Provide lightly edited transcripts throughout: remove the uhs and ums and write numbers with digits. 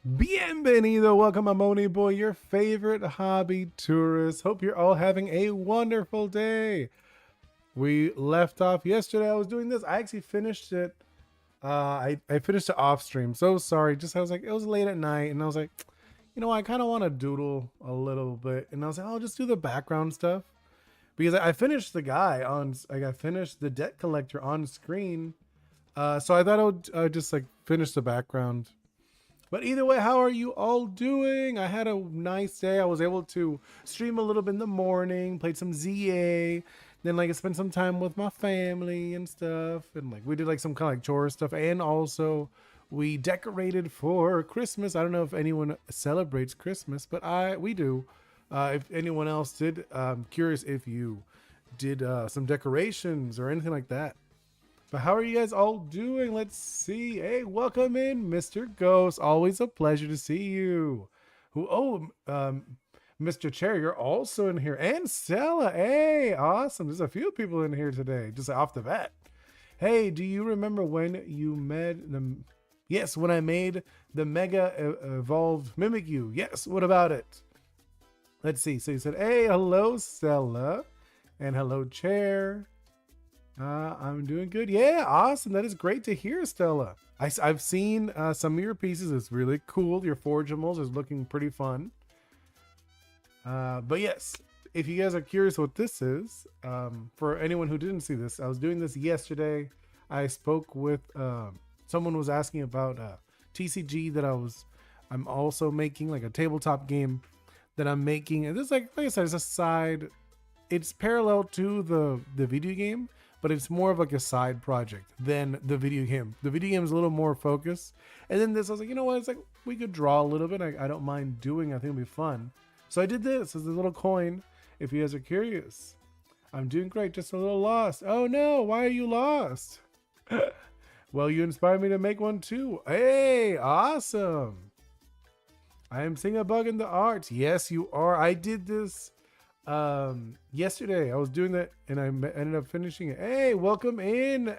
Bienvenido, welcome. I'm Oni Boi, your favorite hobby tourist. Hope you're all having a wonderful day. We left off yesterday. I was doing this. I actually finished it. I finished it off stream. So sorry. Just I was like, it was late at night, and I was like, I kind of want to doodle a little bit, and I was like, I'll just do the background stuff because I finished the guy on. Like I finished the debt collector on screen. So I thought I would just like finish the background. But either way, how are you all doing? I had a nice day. I was able to stream a little bit in the morning, played some ZA, then like I spent some time with my family and stuff, and like we did like some kind of like chore stuff, and also we decorated for Christmas. I don't know if anyone celebrates Christmas, but we do. If anyone else did, I'm curious if you did some decorations or anything like that. But how are you guys all doing? Let's see. Hey, welcome in, Mr. Ghost. Always a pleasure to see you. Mr. Cherry, you're also in here. And Stella. Hey, awesome. There's a few people in here today, just off the bat. Hey, do you remember when you made the... Yes, when I made the Mega Evolved Mimikyu. Yes, what about it? Let's see. So you said, hey, hello, Stella. And hello, Chair. I'm doing good. Yeah, awesome. That is great to hear, Stella. I've seen some of your pieces. It's really cool. Your forgeables is looking pretty fun. But yes, if you guys are curious what this is, for anyone who didn't see this, I was doing this yesterday. I spoke with someone was asking about TCG that I'm also making, like a tabletop game that I'm making. And this, like I said, it's a side. It's parallel to the video game, but it's more of like a side project than the video game. The video game is a little more focused. And then this, I was like, you know what? It's like, we could draw a little bit. I don't mind doing. I think it'll be fun. So I did this as a little coin. If you guys are curious, I'm doing great. Just a little lost. Oh no, why are you lost? Well, you inspired me to make one too. Hey, awesome. I am seeing a bug in the art. Yes, you are. I did this yesterday. I was doing that and I ended up finishing it. Hey, welcome in,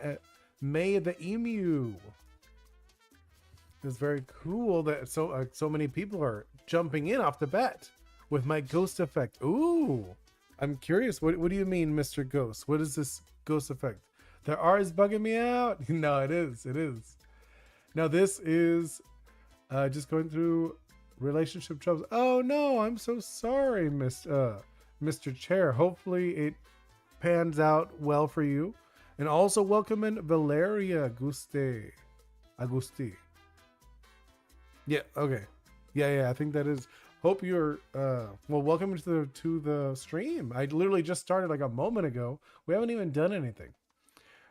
May the Emu. It's very cool that so many people are jumping in off the bat with my ghost effect. Ooh, I'm curious. What do you mean, Mr. Ghost? What is this ghost effect? The art is bugging me out. No, it is. Now this is just going through relationship troubles. Oh no, I'm so sorry, Mr. Chair. Hopefully it pans out well for you. And also welcome in Valeria Agusti. Yeah, okay. Yeah, I think that is. Hope you're well, welcome to the stream. I literally just started like a moment ago. We haven't even done anything.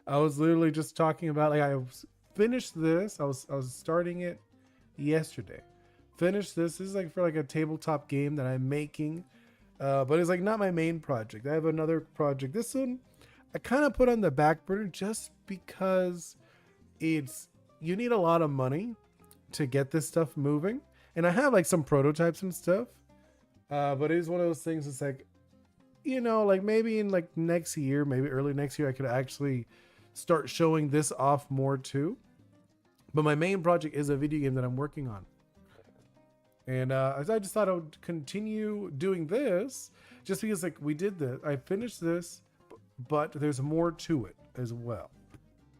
I was literally just talking about, like, I finished this. I was starting it yesterday. Finished this. This is like for like a tabletop game that I'm making. But it's like not my main project. I have another project. This one I kind of put on the back burner just because you need a lot of money to get this stuff moving. And I have like some prototypes and stuff. But it is one of those things. It's like, like maybe in like next year, maybe early next year, I could actually start showing this off more too. But my main project is a video game that I'm working on. And I just thought I would continue doing this just because like we did this. I finished this, but there's more to it as well.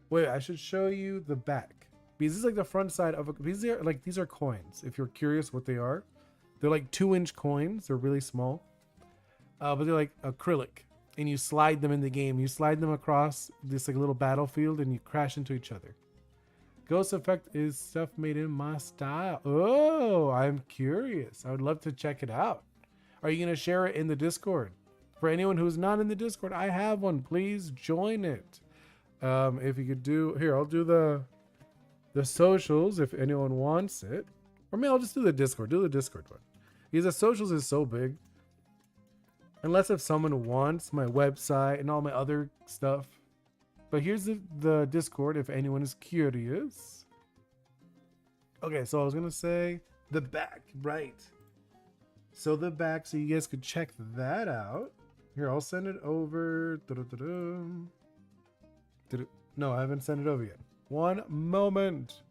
Wait, I should show you the back. Because this is like the front side of these are coins. If you're curious what they are, they're like 2-inch coins. They're really small. But they're like acrylic. And you slide them in the game. You slide them across this like little battlefield and you crash into each other. Ghost effect is stuff made in my style. Oh, I'm curious. I would love to check it out. Are you going to share it in the Discord? For anyone who's not in the Discord, I have one. Please join it. If you could do... Here, I'll do the socials if anyone wants it. Or maybe I'll just do the Discord. Do the Discord one. Because the socials is so big. Unless if someone wants my website and all my other stuff. But here's the Discord if anyone is curious. Okay, so I was gonna say the back, right? So the back, so you guys could check that out. Here, I'll send it over. No, I haven't sent it over yet. One moment.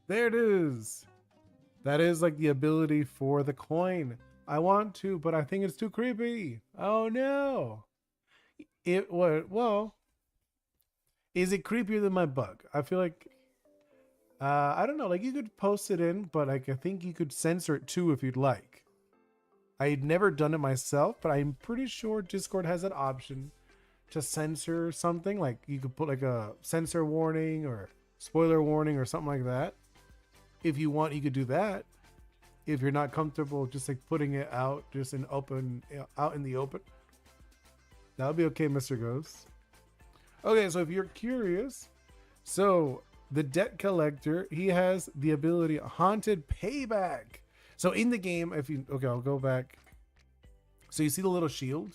There it is. That is like the ability for the coin. I want to, but I think it's too creepy. Oh no. It what? Well, is it creepier than my bug? I feel like I don't know. Like you could post it in, but like I think you could censor it too if you'd like. I had never done it myself, but I'm pretty sure Discord has an option to censor something. Like you could put like a censor warning or spoiler warning or something like that. If you want, you could do that. If you're not comfortable just like putting it out just in open, out in the open, that would be okay, Mr. Ghost. Okay, so if you're curious, so the debt collector, he has the ability haunted payback. So in the game, if you okay, I'll go back. So you see the little shield?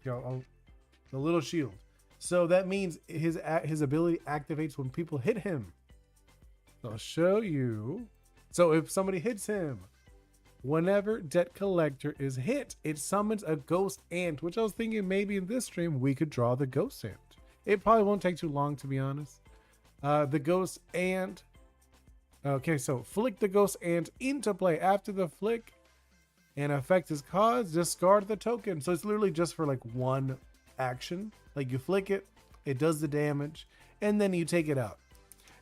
The little shield. So that means his ability activates when people hit him. So I'll show you. So if somebody hits him, whenever debt collector is hit, it summons a ghost ant, which I was thinking maybe in this stream we could draw the ghost ant. It probably won't take too long, to be honest. The ghost ant. Okay, so flick the ghost ant into play. After the flick, an effect is caused, discard the token. So it's literally just for like one action. Like you flick it, it does the damage, and then you take it out.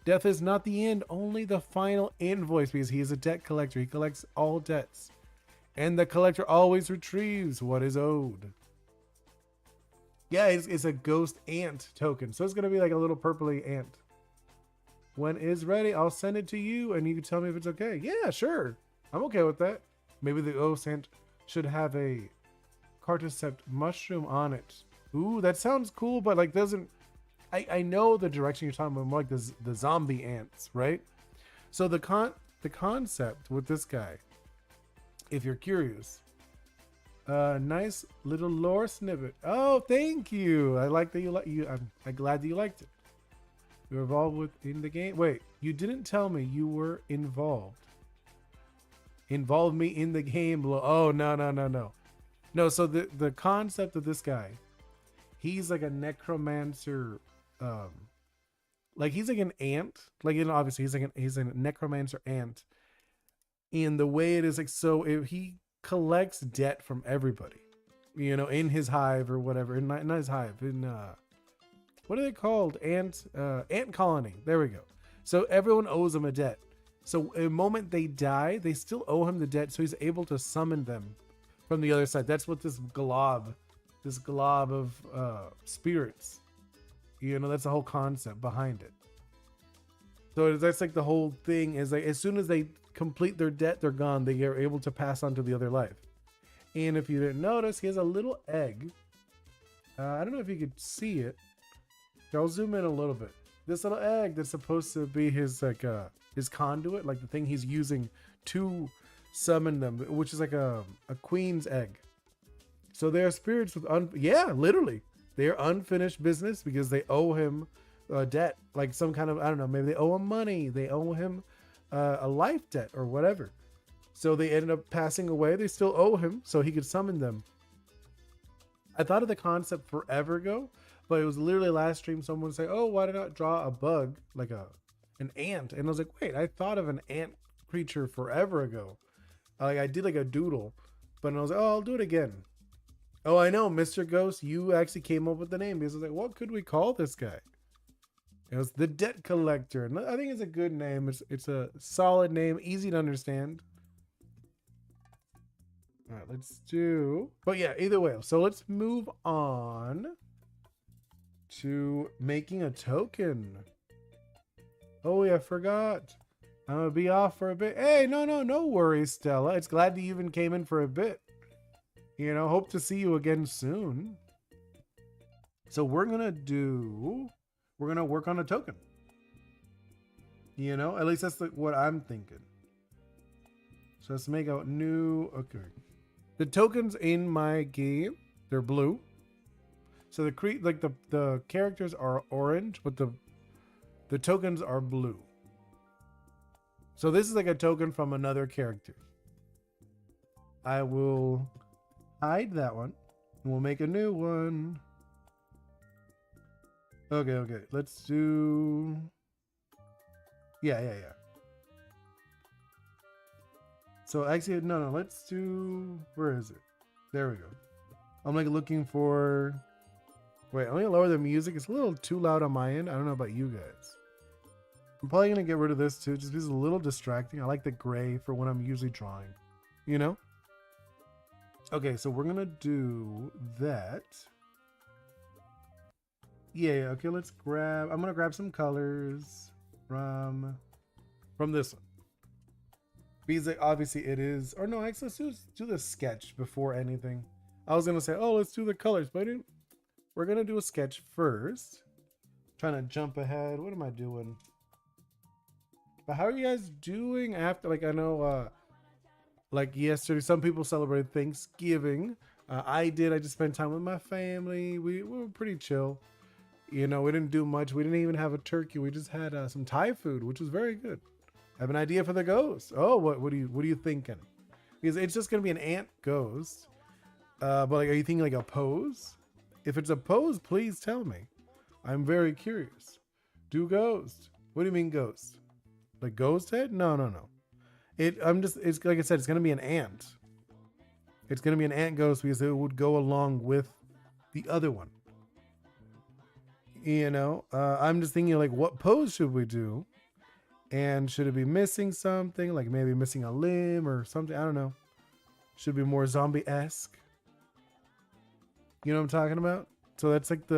Death is not the end, only the final invoice, because he is a debt collector. He collects all debts. And the collector always retrieves what is owed. Yeah, it's a ghost ant token. So it's going to be like a little purpley ant. When it's ready, I'll send it to you and you can tell me if it's okay. Yeah, sure. I'm okay with that. Maybe the ghost ant should have a cordyceps mushroom on it. Ooh, that sounds cool, but like doesn't... I know the direction you're talking about, more like the zombie ants, right? So the concept with this guy, if you're curious, nice little lore snippet. Oh, thank you. I like that you I'm glad that you liked it. You're involved in the game. Wait, you didn't tell me you were involved. Involve me in the game. Oh no. So the concept of this guy, he's like a necromancer. Like he's like an ant, like, you know, obviously he's a necromancer ant. And the way it is, like, so if he collects debt from everybody, you know, in his hive or whatever, not his hive, in what are they called? Ant colony. There we go. So everyone owes him a debt. So the moment they die, they still owe him the debt. So he's able to summon them from the other side. That's what this glob of spirits. You know, that's the whole concept behind it. So that's like the whole thing is like as soon as they complete their debt, they're gone. They are able to pass on to the other life. And if you didn't notice, he has a little egg. I don't know if you could see it. I'll zoom in a little bit. This little egg that's supposed to be his like his conduit, like the thing he's using to summon them, which is like a queen's egg. So they are spirits with literally. They are unfinished business because they owe him a debt, like some kind of, I don't know, maybe they owe him money, they owe him a life debt or whatever. So they ended up passing away. They still owe him, so he could summon them. I thought of the concept forever ago, but it was literally last stream someone would say, oh, why did I not draw a bug, like an ant? And I was like, wait, I thought of an ant creature forever ago. Like I did like a doodle, but I was like, oh, I'll do it again. Oh, I know, Mr. Ghost, you actually came up with the name because I was like, what could we call this guy? It was the Debt Collector. And I think it's a good name. It's a solid name, easy to understand. All right, let's do... But yeah, either way. So let's move on to making a token. Oh, yeah, I forgot. I'm going to be off for a bit. Hey, no worries, Stella. It's glad you even came in for a bit. You know, hope to see you again soon. So we're going to work on a token. You know, at least that's what I'm thinking. So let's make a new, okay. The tokens in my game, they're blue. So the characters are orange, but the tokens are blue. So this is like a token from another character. I will hide that one and we'll make a new one. Okay. Let's do... Yeah. So actually, no, let's do, where is it? There we go. I'm like looking for, wait, I'm gonna lower the music. It's a little too loud on my end. I don't know about you guys. I'm probably gonna get rid of this too, just because it's a little distracting. I like the gray for when I'm usually drawing, you know? Okay, so we're gonna do that. Yeah, okay, I'm gonna grab some colors from this one. Because obviously it is, or no, actually let's do the sketch before anything. I was gonna say, oh, let's do the colors, but we're gonna do a sketch first. Trying to jump ahead. What am I doing? But how are you guys doing after, like, I know, like yesterday, some people celebrated Thanksgiving. I just spent time with my family. We were pretty chill. You know, we didn't do much. We didn't even have a turkey. We just had some Thai food, which was very good. I have an idea for the ghost. Oh, what are you thinking? Because it's just gonna be an ant ghost. But like, are you thinking like a pose? If it's a pose, please tell me. I'm very curious. Do ghost? What do you mean ghost? Like ghost head? No. It's like I said, it's gonna be an ant. It's gonna be an ant ghost because it would go along with the other one. You know, I'm just thinking like, what pose should we do? And should it be missing something? Like maybe missing a limb or something? I don't know. Should be more zombie-esque. You know what I'm talking about? So that's like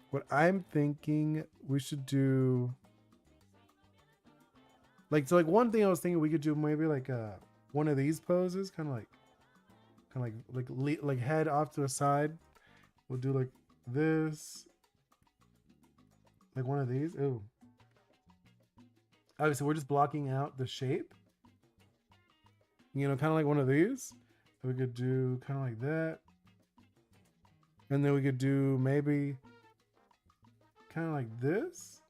what I'm thinking we should do. Like, so like one thing I was thinking we could do maybe like one of these poses, kind of like head off to the side. We'll do like this, like one of these. Ooh. Obviously, we're just blocking out the shape. You know, kind of like one of these. We could do kind of like that. And then we could do maybe kind of like this.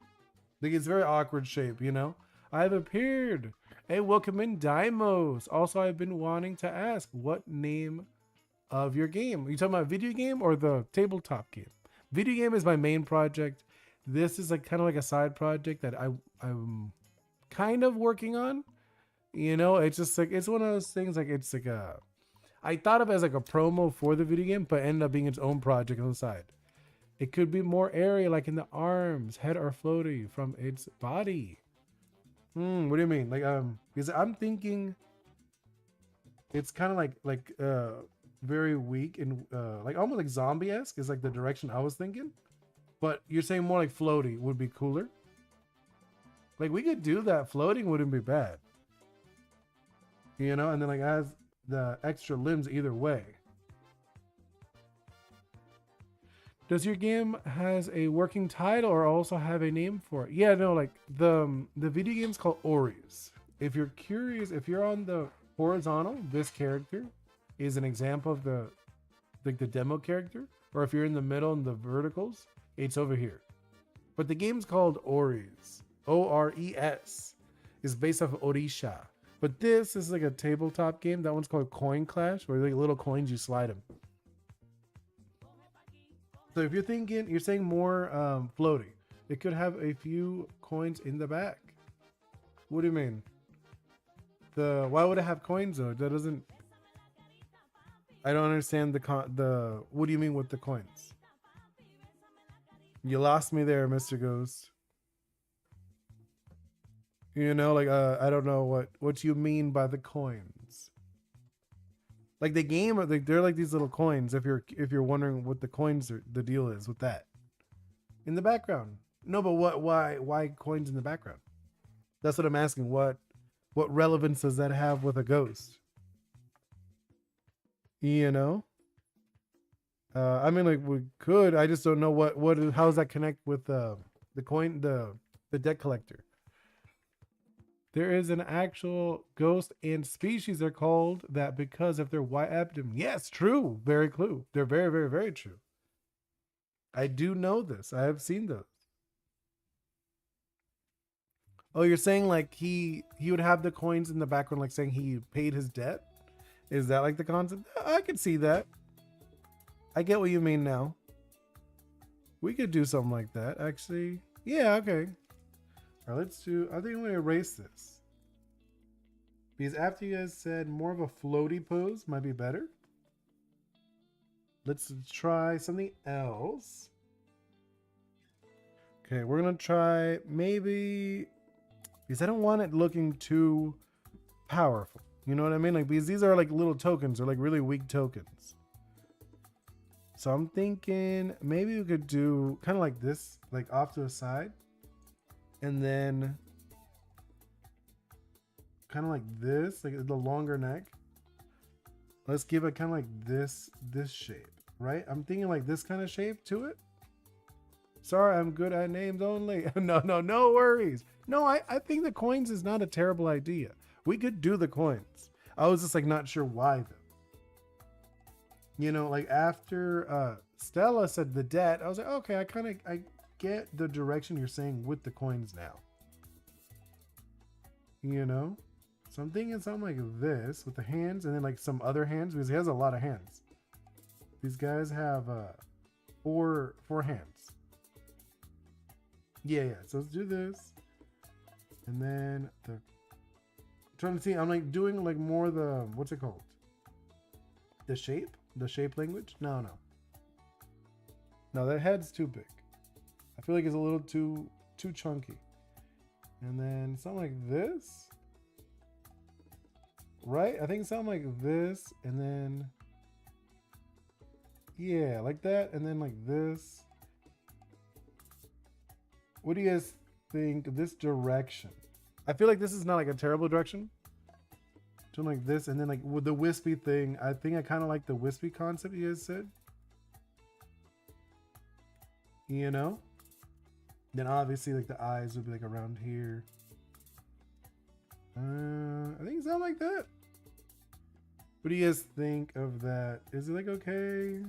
Like it's very awkward shape, you know? I've appeared. Hey, welcome in, Dimos. Also, I've been wanting to ask, what name of your game? Are you talking about video game or the tabletop game? Video game is my main project. This is like kind of like a side project that I'm kind of working on. You know, it's just like, it's one of those things, like it's like I thought of it as like a promo for the video game, but ended up being its own project on the side. It could be more area, like in the arms, head or floaty from its body. What do you mean? Like, because I'm thinking it's kind of like very weak and like almost like zombie-esque is like the direction I was thinking. But you're saying more like floaty would be cooler. Like we could do that. Floating wouldn't be bad. You know, and then like as the extra limbs either way. Does your game has a working title or also have a name for it? Yeah, no, like the video game's called Oris. If you're curious, if you're on the horizontal, this character is an example of the demo character. Or if you're in the middle in the verticals, it's over here. But the game's called Oris. O-R-E-S. It's based off of Orisha. But this is like a tabletop game. That one's called Coin Clash, where like little coins, you slide them. So if you're thinking, you're saying more floaty, it could have a few coins in the back. What do you mean? Why would it have coins though? That doesn't. I don't understand the. What do you mean with the coins? You lost me there, Mr. Ghost. You know, like I don't know what you mean by the coins. Like the game, they're like these little coins. If you're wondering what the coins are, the deal is with that. In the background. No, but why coins in the background? That's what I'm asking. What relevance does that have with a ghost? You know? I mean, like we could. I just don't know how does that connect with the coin, the deck collector. There is an actual ghost and species they're called that because of their white abdomen. Yes, true. Very true. They're very, very, very true. I do know this. I have seen those. Oh, you're saying like he would have the coins in the background, like saying he paid his debt? Is that like the concept? I could see that. I get what you mean now. We could do something like that, actually. Yeah, okay. All right, let's do. I think I'm gonna erase this. Because after you guys said more of a floaty pose might be better. Let's try something else. Okay, we're gonna try maybe, because I don't want it looking too powerful. You know what I mean? Like, because these are like little tokens, or like really weak tokens. So I'm thinking maybe we could do kind of like this, like off to the side, and then kind of like this, like the longer neck. Let's give it kind of like this shape, right? I'm thinking like this kind of shape to it. Sorry, I'm good at names only. No worries. No, I think the coins is not a terrible idea. We could do the coins. I was just like not sure why though. You know, like after Stella said the debt, I was like, okay, I get the direction you're saying with the coins now. You know? So I'm thinking something like this with the hands, and then like some other hands, because he has a lot of hands. These guys have four hands. Yeah. So let's do this. And then I'm trying to see, I'm like doing like more the, what's it called? The shape language? No, that head's too big. I feel like it's a little too chunky. And then something like this, right? I think something like this, and then yeah, like that, and then like this. What do you guys think of this direction? I feel like this is not like a terrible direction. Doing like this, and then like with the wispy thing, I think I kind of like the wispy concept you guys said. You know? Then obviously like the eyes would be like around here. I think something like that. What do you guys think of that? Is it like okay?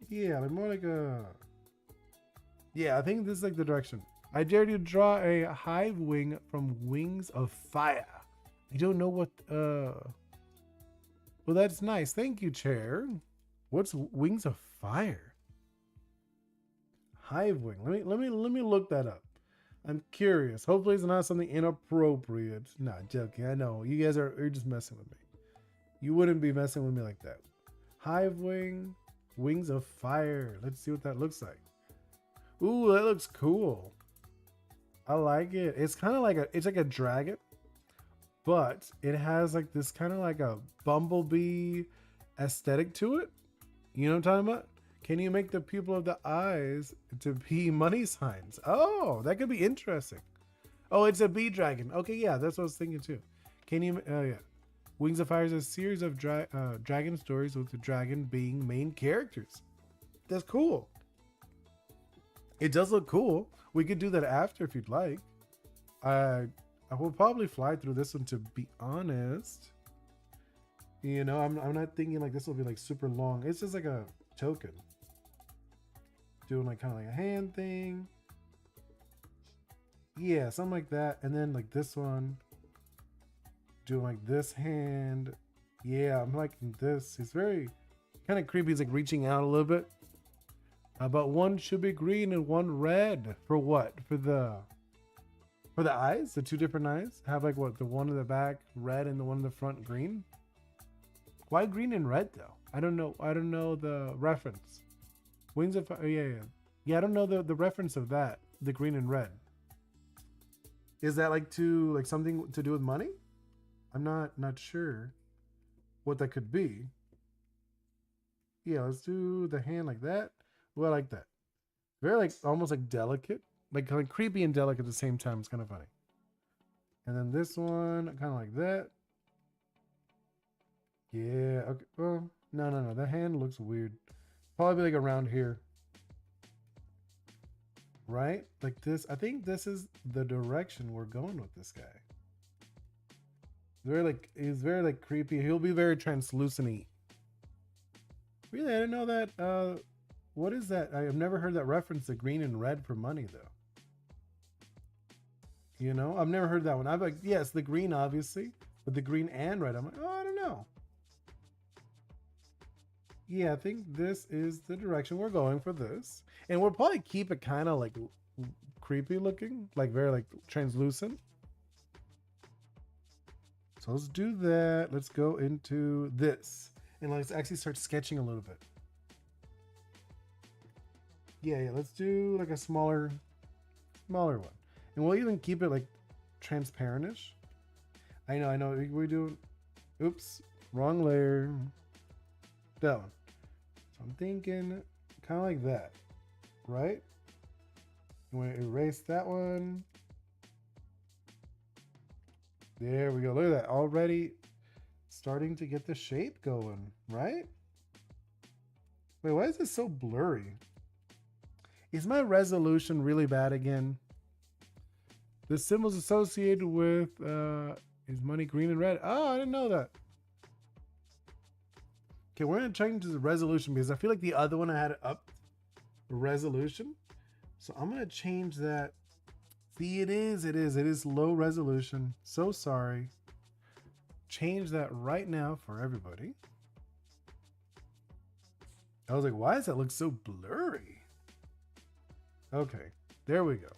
Yeah, like more like a... Yeah, I think this is like the direction. I dare you to draw a hive wing from Wings of Fire. I don't know what... Well, that's nice. Thank you, Chair. What's Wings of Fire? Hive wing. Let me look that up. I'm curious. Hopefully it's not something inappropriate. Nah, joking. I know. You guys you're just messing with me. You wouldn't be messing with me like that. Hive wing. Wings of Fire. Let's see what that looks like. Ooh, that looks cool. I like it. It's kind of like it's like a dragon, but it has like this kind of like a bumblebee aesthetic to it. You know what I'm talking about? Can you make the pupil of the eyes to be money signs? Oh, that could be interesting. Oh, it's a bee dragon. Okay, yeah, that's what I was thinking too. Can you? Yeah. Wings of Fire is a series of dragon stories with the dragon being main characters. That's cool. It does look cool. We could do that after if you'd like. I will probably fly through this one, to be honest. You know, I'm not thinking like this will be like super long. It's just like a token. Doing like kind of like a hand thing. Yeah, something like that. And then like this one. Doing like this hand. Yeah, I'm liking this. It's very kind of creepy. It's like reaching out a little bit. But one should be green and one red. For what? For the eyes? The two different eyes? Have like what? The one in the back red and the one in the front green? Why green and red though? I don't know. I don't know the reference. Wings of Fire. Yeah, I don't know the reference of that. The green and red. Is that like something to do with money? I'm not sure what that could be. Yeah, let's do the hand like that. Well, I like that. Very like almost like delicate, like kind of creepy and delicate at the same time. It's kind of funny. And then this one, kind of like that. Yeah. Okay. Well, no. The hand looks weird. Probably like around here. Right? Like this. I think this is the direction we're going with this guy. He's very like creepy. He'll be very translucent-y. Really, I didn't know that. What is that? I have never heard that reference to green and red for money though. You know, I've never heard that one. I'm like, yes, the green obviously, but the green and red. I'm like, oh, I don't know. Yeah, I think this is the direction we're going for this, and we'll probably keep it kind of like creepy looking, like very like translucent. So let's do that. Let's go into this. And let's actually start sketching a little bit. Yeah, let's do like a smaller one. And we'll even keep it like transparentish. I know. We do. Oops, wrong layer. That one. So I'm thinking kind of like that, right? You want to erase that one. There we go. Look at that. Already starting to get the shape going, right? Wait, why is this so blurry? Is my resolution really bad again? The symbols associated with is money green and red. Oh, I didn't know that. Okay, we're gonna change the resolution because I feel like the other one I had up resolution. So I'm gonna change that. See, it is low resolution. So sorry. Change that right now for everybody. I was like, why does that look so blurry? Okay, there we go.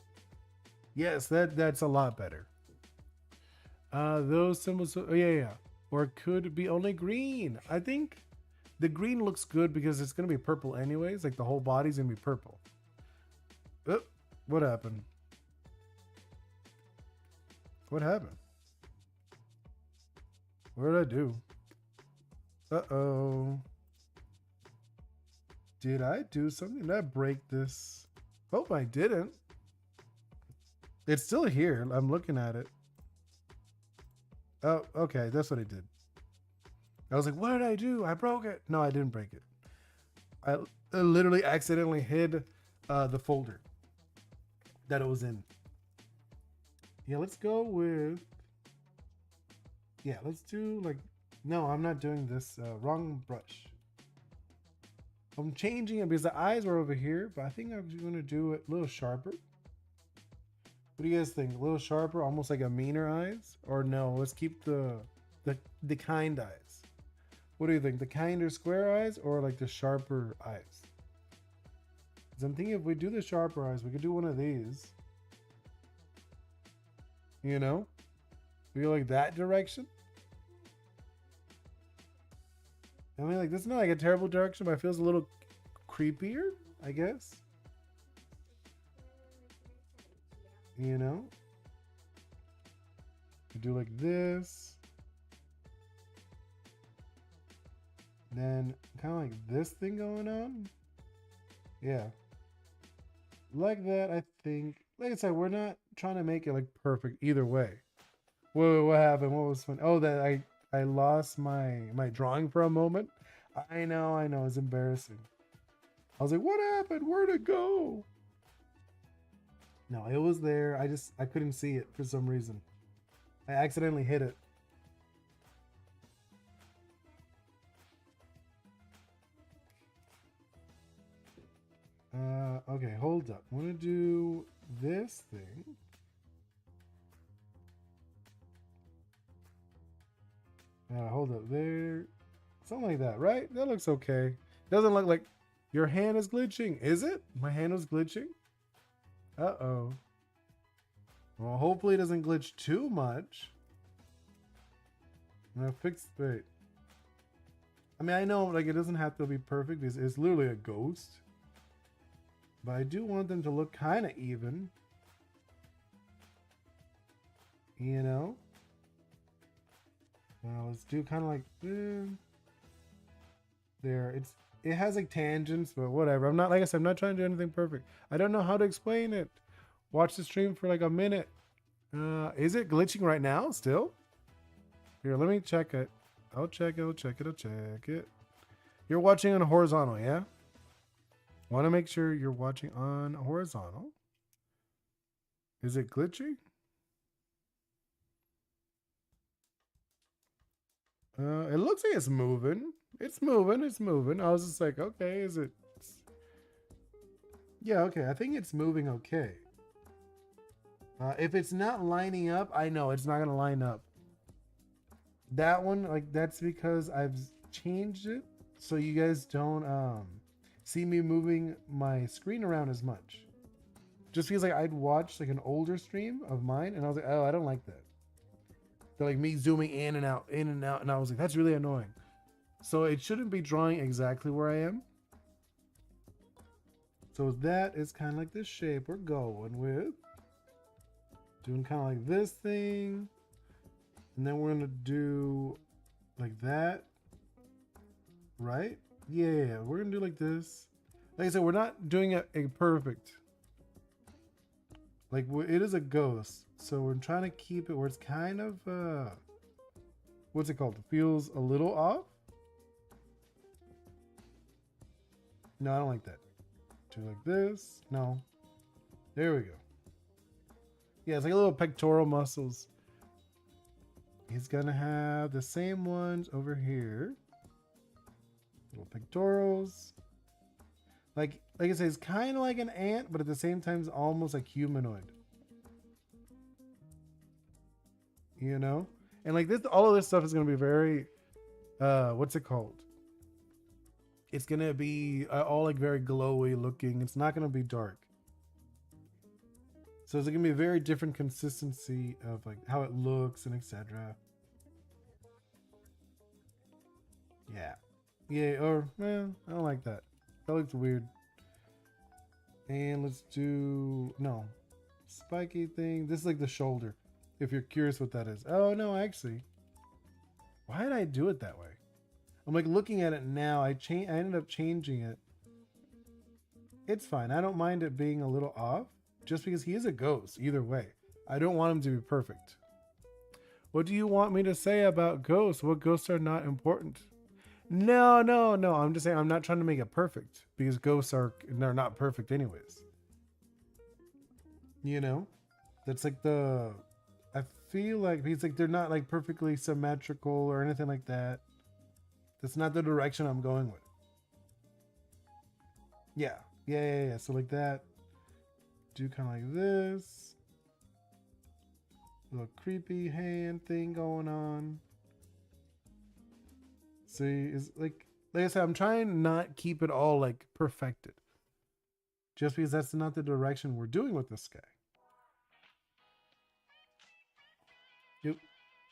Yes, that's a lot better. Those symbols, oh yeah. Or it could be only green. I think the green looks good because it's gonna be purple anyways. Like the whole body's gonna be purple. Oh, what happened? What happened? What did I do? Uh-oh. Did I do something? Did I break this? Hope I didn't. It's still here. I'm looking at it. Oh, okay. That's what I did. I was like, what did I do? I broke it. No, I didn't break it. I literally accidentally hid the folder that it was in. Yeah, let's go with... Yeah, let's do like... No, I'm not doing this. Wrong brush. I'm changing it because the eyes were over here, but I think I'm going to do it a little sharper. What do you guys think? A little sharper, almost like a meaner eyes? Or no, let's keep the kind eyes. What do you think? The kinder square eyes or like the sharper eyes? Because I'm thinking if we do the sharper eyes, we could do one of these. You know? We go like that direction. I mean, like, this is not like a terrible direction, but it feels a little creepier, I guess. You know? You do like this. Then kind of like this thing going on. Yeah. Like that, I think. Like I said, we're not trying to make it like perfect either way. Whoa, what happened? What was fun? Oh, that I lost my drawing for a moment. I know, it's embarrassing. I was like, what happened? Where'd it go? No, it was there. I couldn't see it for some reason. I accidentally hit it. Okay, hold up. I want to do this thing. Hold up there. Something like that, right? That looks okay. Doesn't look like your hand is glitching. Is it? My hand was glitching? Uh-oh. Well, hopefully it doesn't glitch too much. I'm gonna fix, wait. I mean, I know like it doesn't have to be perfect because it's literally a ghost. But I do want them to look kind of even. You know? Now let's do kind of like there. It has like tangents, but whatever. I'm not, like I said, I'm not trying to do anything perfect. I don't know how to explain it. Watch the stream for like a minute. Is it glitching right now still? Here, let me check it. I'll check it. You're watching on horizontal, yeah? Want to make sure you're watching on horizontal. Is it glitchy? It looks like it's moving. It's moving. I was just like, okay, is it? Yeah, okay. I think it's moving okay. If it's not lining up, I know it's not gonna line up. That one, like, that's because I've changed it so you guys don't see me moving my screen around as much. Just feels like I'd watched like an older stream of mine and I was like, oh, I don't like that. They're like me zooming in and out, in and out. And I was like, that's really annoying. So it shouldn't be drawing exactly where I am. So that is kind of like this shape we're going with. Doing kind of like this thing. And then we're going to do like that. Right? Yeah, we're going to do like this. Like I said, we're not doing a perfect. Like, it is a ghost. So we're trying to keep it where it's kind of, what's it called? It feels a little off. No, I don't like that. Do like this. No. There we go. Yeah, it's like a little pectoral muscles. He's gonna have the same ones over here. Little pectorals. Like I said, it's kind of like an ant, but at the same time, it's almost like humanoid. You know? And like this, all of this stuff is gonna be very, what's it called? It's gonna be all like very glowy looking. It's not gonna be dark. So it's gonna be a very different consistency of like how it looks and etc. Yeah. Yeah, or I don't like that. That looks weird. And let's do spiky thing. This is like the shoulder. If you're curious what that is. Oh no, actually. Why did I do it that way? I'm like looking at it now. I ended up changing it. It's fine. I don't mind it being a little off. Just because he is a ghost, either way. I don't want him to be perfect. What do you want me to say about ghosts? What ghosts are not important? No. I'm just saying I'm not trying to make it perfect. Because ghosts they're not perfect anyways. You know? That's like I feel like because like they're not like perfectly symmetrical or anything like that. That's not the direction I'm going with. Yeah. So like that. Do kind of like this. Little creepy hand thing going on. See, is like I said, I'm trying to not keep it all like perfected. Just because that's not the direction we're doing with this guy.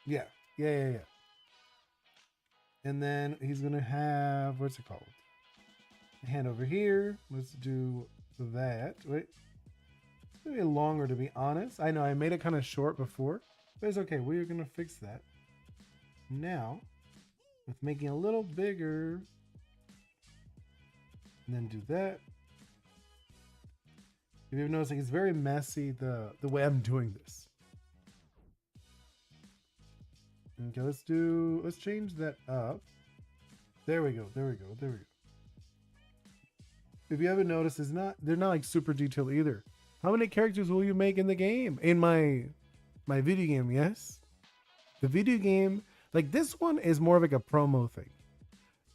Yep. Yeah. And then he's gonna have, what's it called? A hand over here. Let's do that. Wait. It's gonna be longer to be honest. I know I made it kind of short before, but it's okay. We're gonna fix that. Now, with making it a little bigger, and then do that. If you've noticed, like, it's very messy the way I'm doing this. Okay, let's change that up. There we go. If you haven't noticed, they're not like super detailed either. How many characters will you make in the game? In my video game, yes. The video game, like this one is more of like a promo thing.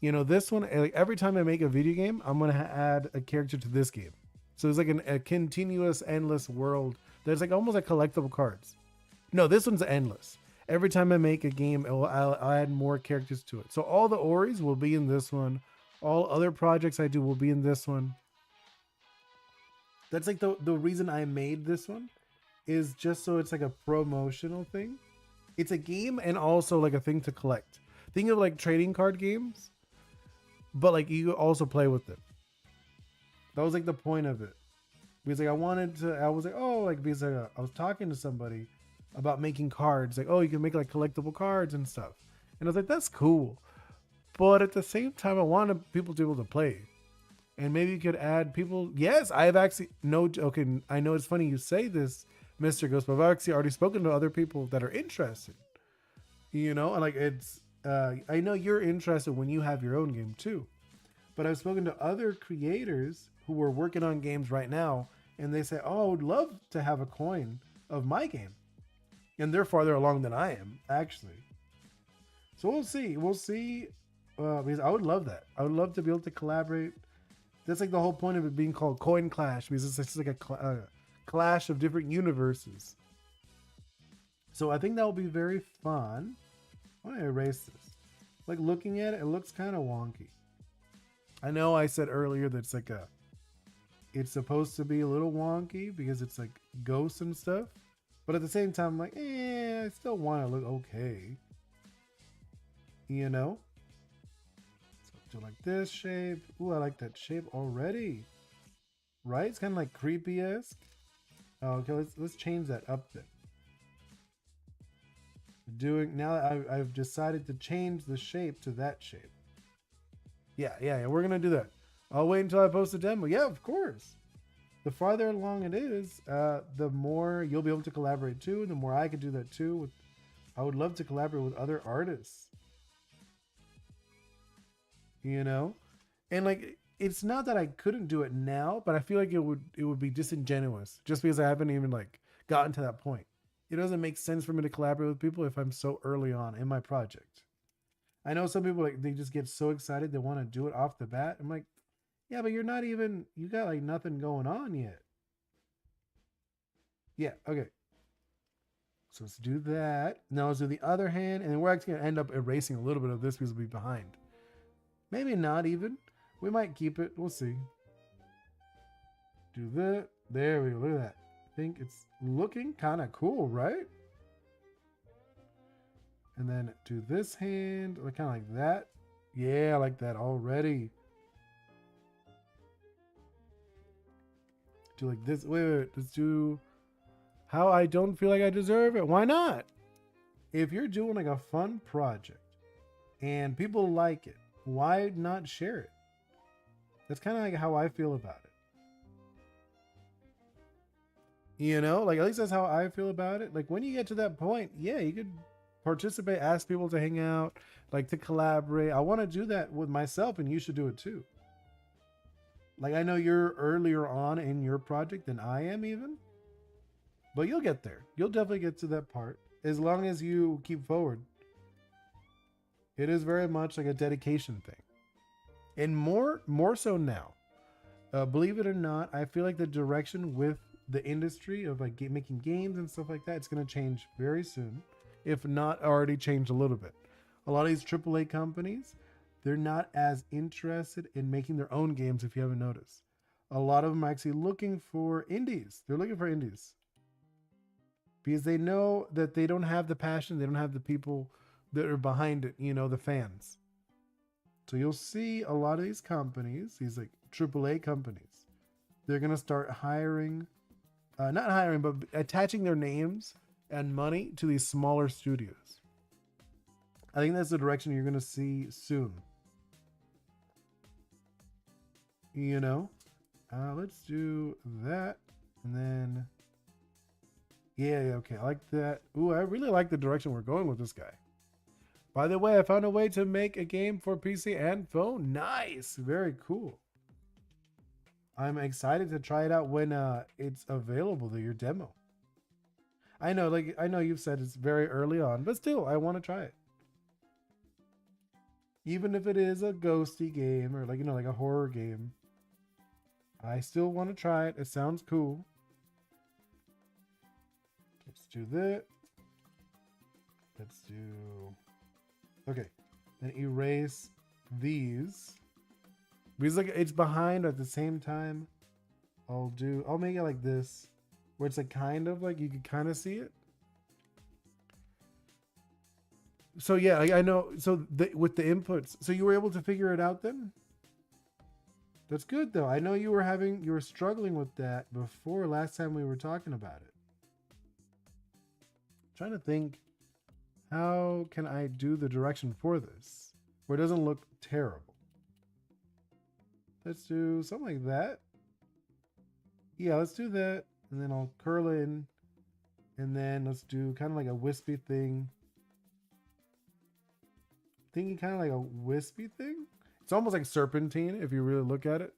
You know, this one, like every time I make a video game, I'm gonna add a character to this game. So it's like a continuous, endless world. There's like almost like collectible cards. No, this one's endless. Every time I make a game, I'll add more characters to it. So all the Oris will be in this one. All other projects I do will be in this one. That's like the reason I made this one is just so it's like a promotional thing. It's a game and also like a thing to collect. Think of like trading card games, but like you also play with them. That was like the point of it. Because like I was like, oh, like because I was talking to somebody about making cards. Like, oh, you can make like collectible cards and stuff. And I was like, that's cool. But at the same time, I wanted people to be able to play. And maybe you could add people. Yes, I've actually okay. I know it's funny you say this, Mr. Ghost, but I've actually already spoken to other people that are interested. You know, and like it's. I know you're interested when you have your own game too, but I've spoken to other creators who are working on games right now, and they say, "Oh, I would love to have a coin of my game," and they're farther along than I am actually. So we'll see. Because I would love that. I would love to be able to collaborate. That's like the whole point of it being called Coin Clash, because it's just like a clash of different universes. So I think that will be very fun. I want to erase this. Like looking at it, it looks kind of wonky. I know I said earlier that it's supposed to be a little wonky because it's like ghosts and stuff. But at the same time, I'm like, I still want to look okay. You know? So do like this shape. Ooh, I like that shape already. Right? It's kind of like creepy-esque. Oh, okay, let's change that up then. Now I've decided to change the shape to that shape. Yeah, we're gonna do that. I'll wait until I post the demo. Yeah, of course. The farther along it is, the more you'll be able to collaborate too, and the more I could do that too. I would love to collaborate with other artists. You know? And like it's not that I couldn't do it now, but I feel like it would be disingenuous just because I haven't even like gotten to that point. It doesn't make sense for me to collaborate with people if I'm so early on in my project. I know some people like they just get so excited they want to do it off the bat. I'm like, yeah, but you got like nothing going on yet. Yeah, okay. So let's do that. Now let's do the other hand, and then we're actually gonna end up erasing a little bit of this because we'll be behind. Maybe not even. We might keep it. We'll see. Do that. There we go. Look at that. I think it's looking kind of cool, right? And then do this hand, kind of like that. Yeah, I like that already. Do like this. Wait. Let's do how I don't feel like I deserve it. Why not? If you're doing like a fun project and people like it, why not share it? That's kind of like how I feel about it. You know, like at least that's how I feel about it. Like when you get to that point, yeah, you could participate, ask people to hang out, like to collaborate. I want to do that with myself, and you should do it too. Like I know you're earlier on in your project than I am even, but you'll get there. You'll definitely get to that part as long as you keep forward. It is very much like a dedication thing, and more so now. Believe it or not, I feel like the direction with the industry of like making games and stuff like that, it's going to change very soon, if not already changed a little bit. A lot of these AAA companies, they're not as interested in making their own games, if you haven't noticed. A lot of them are actually looking for indies. They're looking for indies because they know that they don't have the passion, they don't have the people that are behind it, the fans. So you'll see a lot of these companies, these like AAA companies, they're going to start hiring, not hiring, but attaching their names and money to these smaller studios. I think that's the direction you're going to see soon. Let's do that. And then, yeah, okay. I like that. Ooh, I really like the direction we're going with this guy. By the way, I found a way to make a game for PC and phone. Nice. Very cool. I'm excited to try it out when it's available to your demo. I know you've said it's very early on, but still, I want to try it. Even if it is a ghosty game or like a horror game, I still want to try it. It sounds cool. Let's do that. Let's do... Okay. Then erase these. Because like it's behind at the same time. I'll make it like this, where it's like kind of like you can kind of see it. So yeah, I know. So with the inputs, so you were able to figure it out then? That's good though. I know you were struggling with that before last time we were talking about it. I'm trying to think, how can I do the direction for this where it doesn't look terrible? Let's do something like that. Yeah, let's do that. And then I'll curl in. And then let's do kind of like a wispy thing. Thinking kind of like a wispy thing. It's almost like serpentine if you really look at it.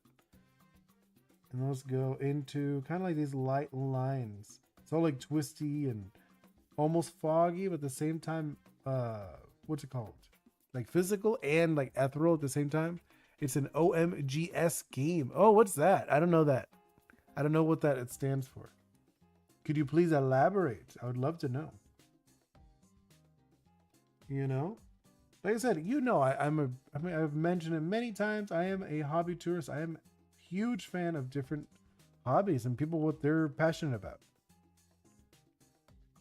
And let's go into kind of like these light lines. It's all like twisty and almost foggy, but at the same time, what's it called? Like physical and like ethereal at the same time. It's an OMGS game. Oh, what's that? I don't know that. I don't know what that it stands for. Could you please elaborate? I would love to know. Like I said, I've mentioned it many times. I am a hobby tourist. I am a huge fan of different hobbies and people what they're passionate about.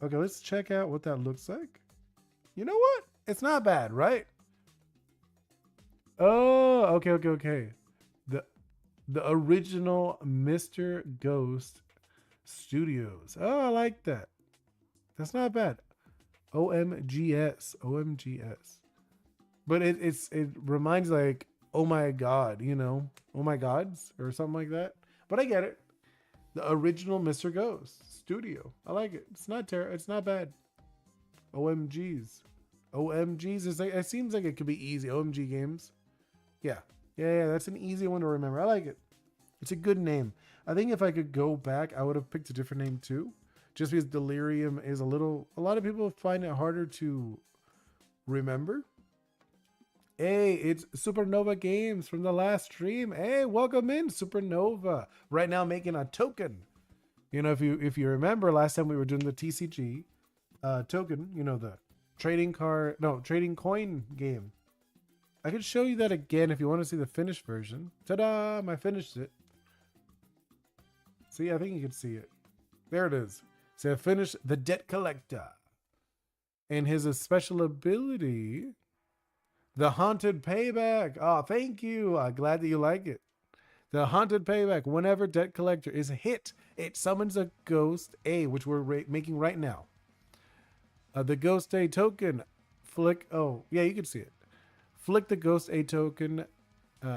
Okay, let's check out what that looks like. You know what? It's not bad, right? Oh, okay. The the original Mr. Ghost Studios. Oh, I like that. That's not bad. OMGS. But it reminds like, oh my god, oh my gods or something like that. But I get it. The original Mr. Ghost Studio. I like it. It's not it's not bad. OMGs. OMGs is like, it seems like it could be easy. OMG games. Yeah, that's an easy one to remember. I like it. It's a good name. I think if I could go back, I would have picked a different name too. Just because Delirium is a lot of people find it harder to remember. Hey, it's Supernova Games from the last stream. Hey, welcome in, Supernova. Right now making a token. If you remember last time we were doing the TCG token, the trading coin game. I could show you that again if you want to see the finished version. Ta-da! I finished it. See, I think you can see it. There it is. So I finished the Debt Collector. And his special ability, the Haunted Payback. Oh, thank you. I'm glad that you like it. The Haunted Payback. Whenever Debt Collector is hit, it summons a Ghost A, which we're making right now. The Ghost A token. Flick. Oh, yeah, you can see it. Flick the Ghost A token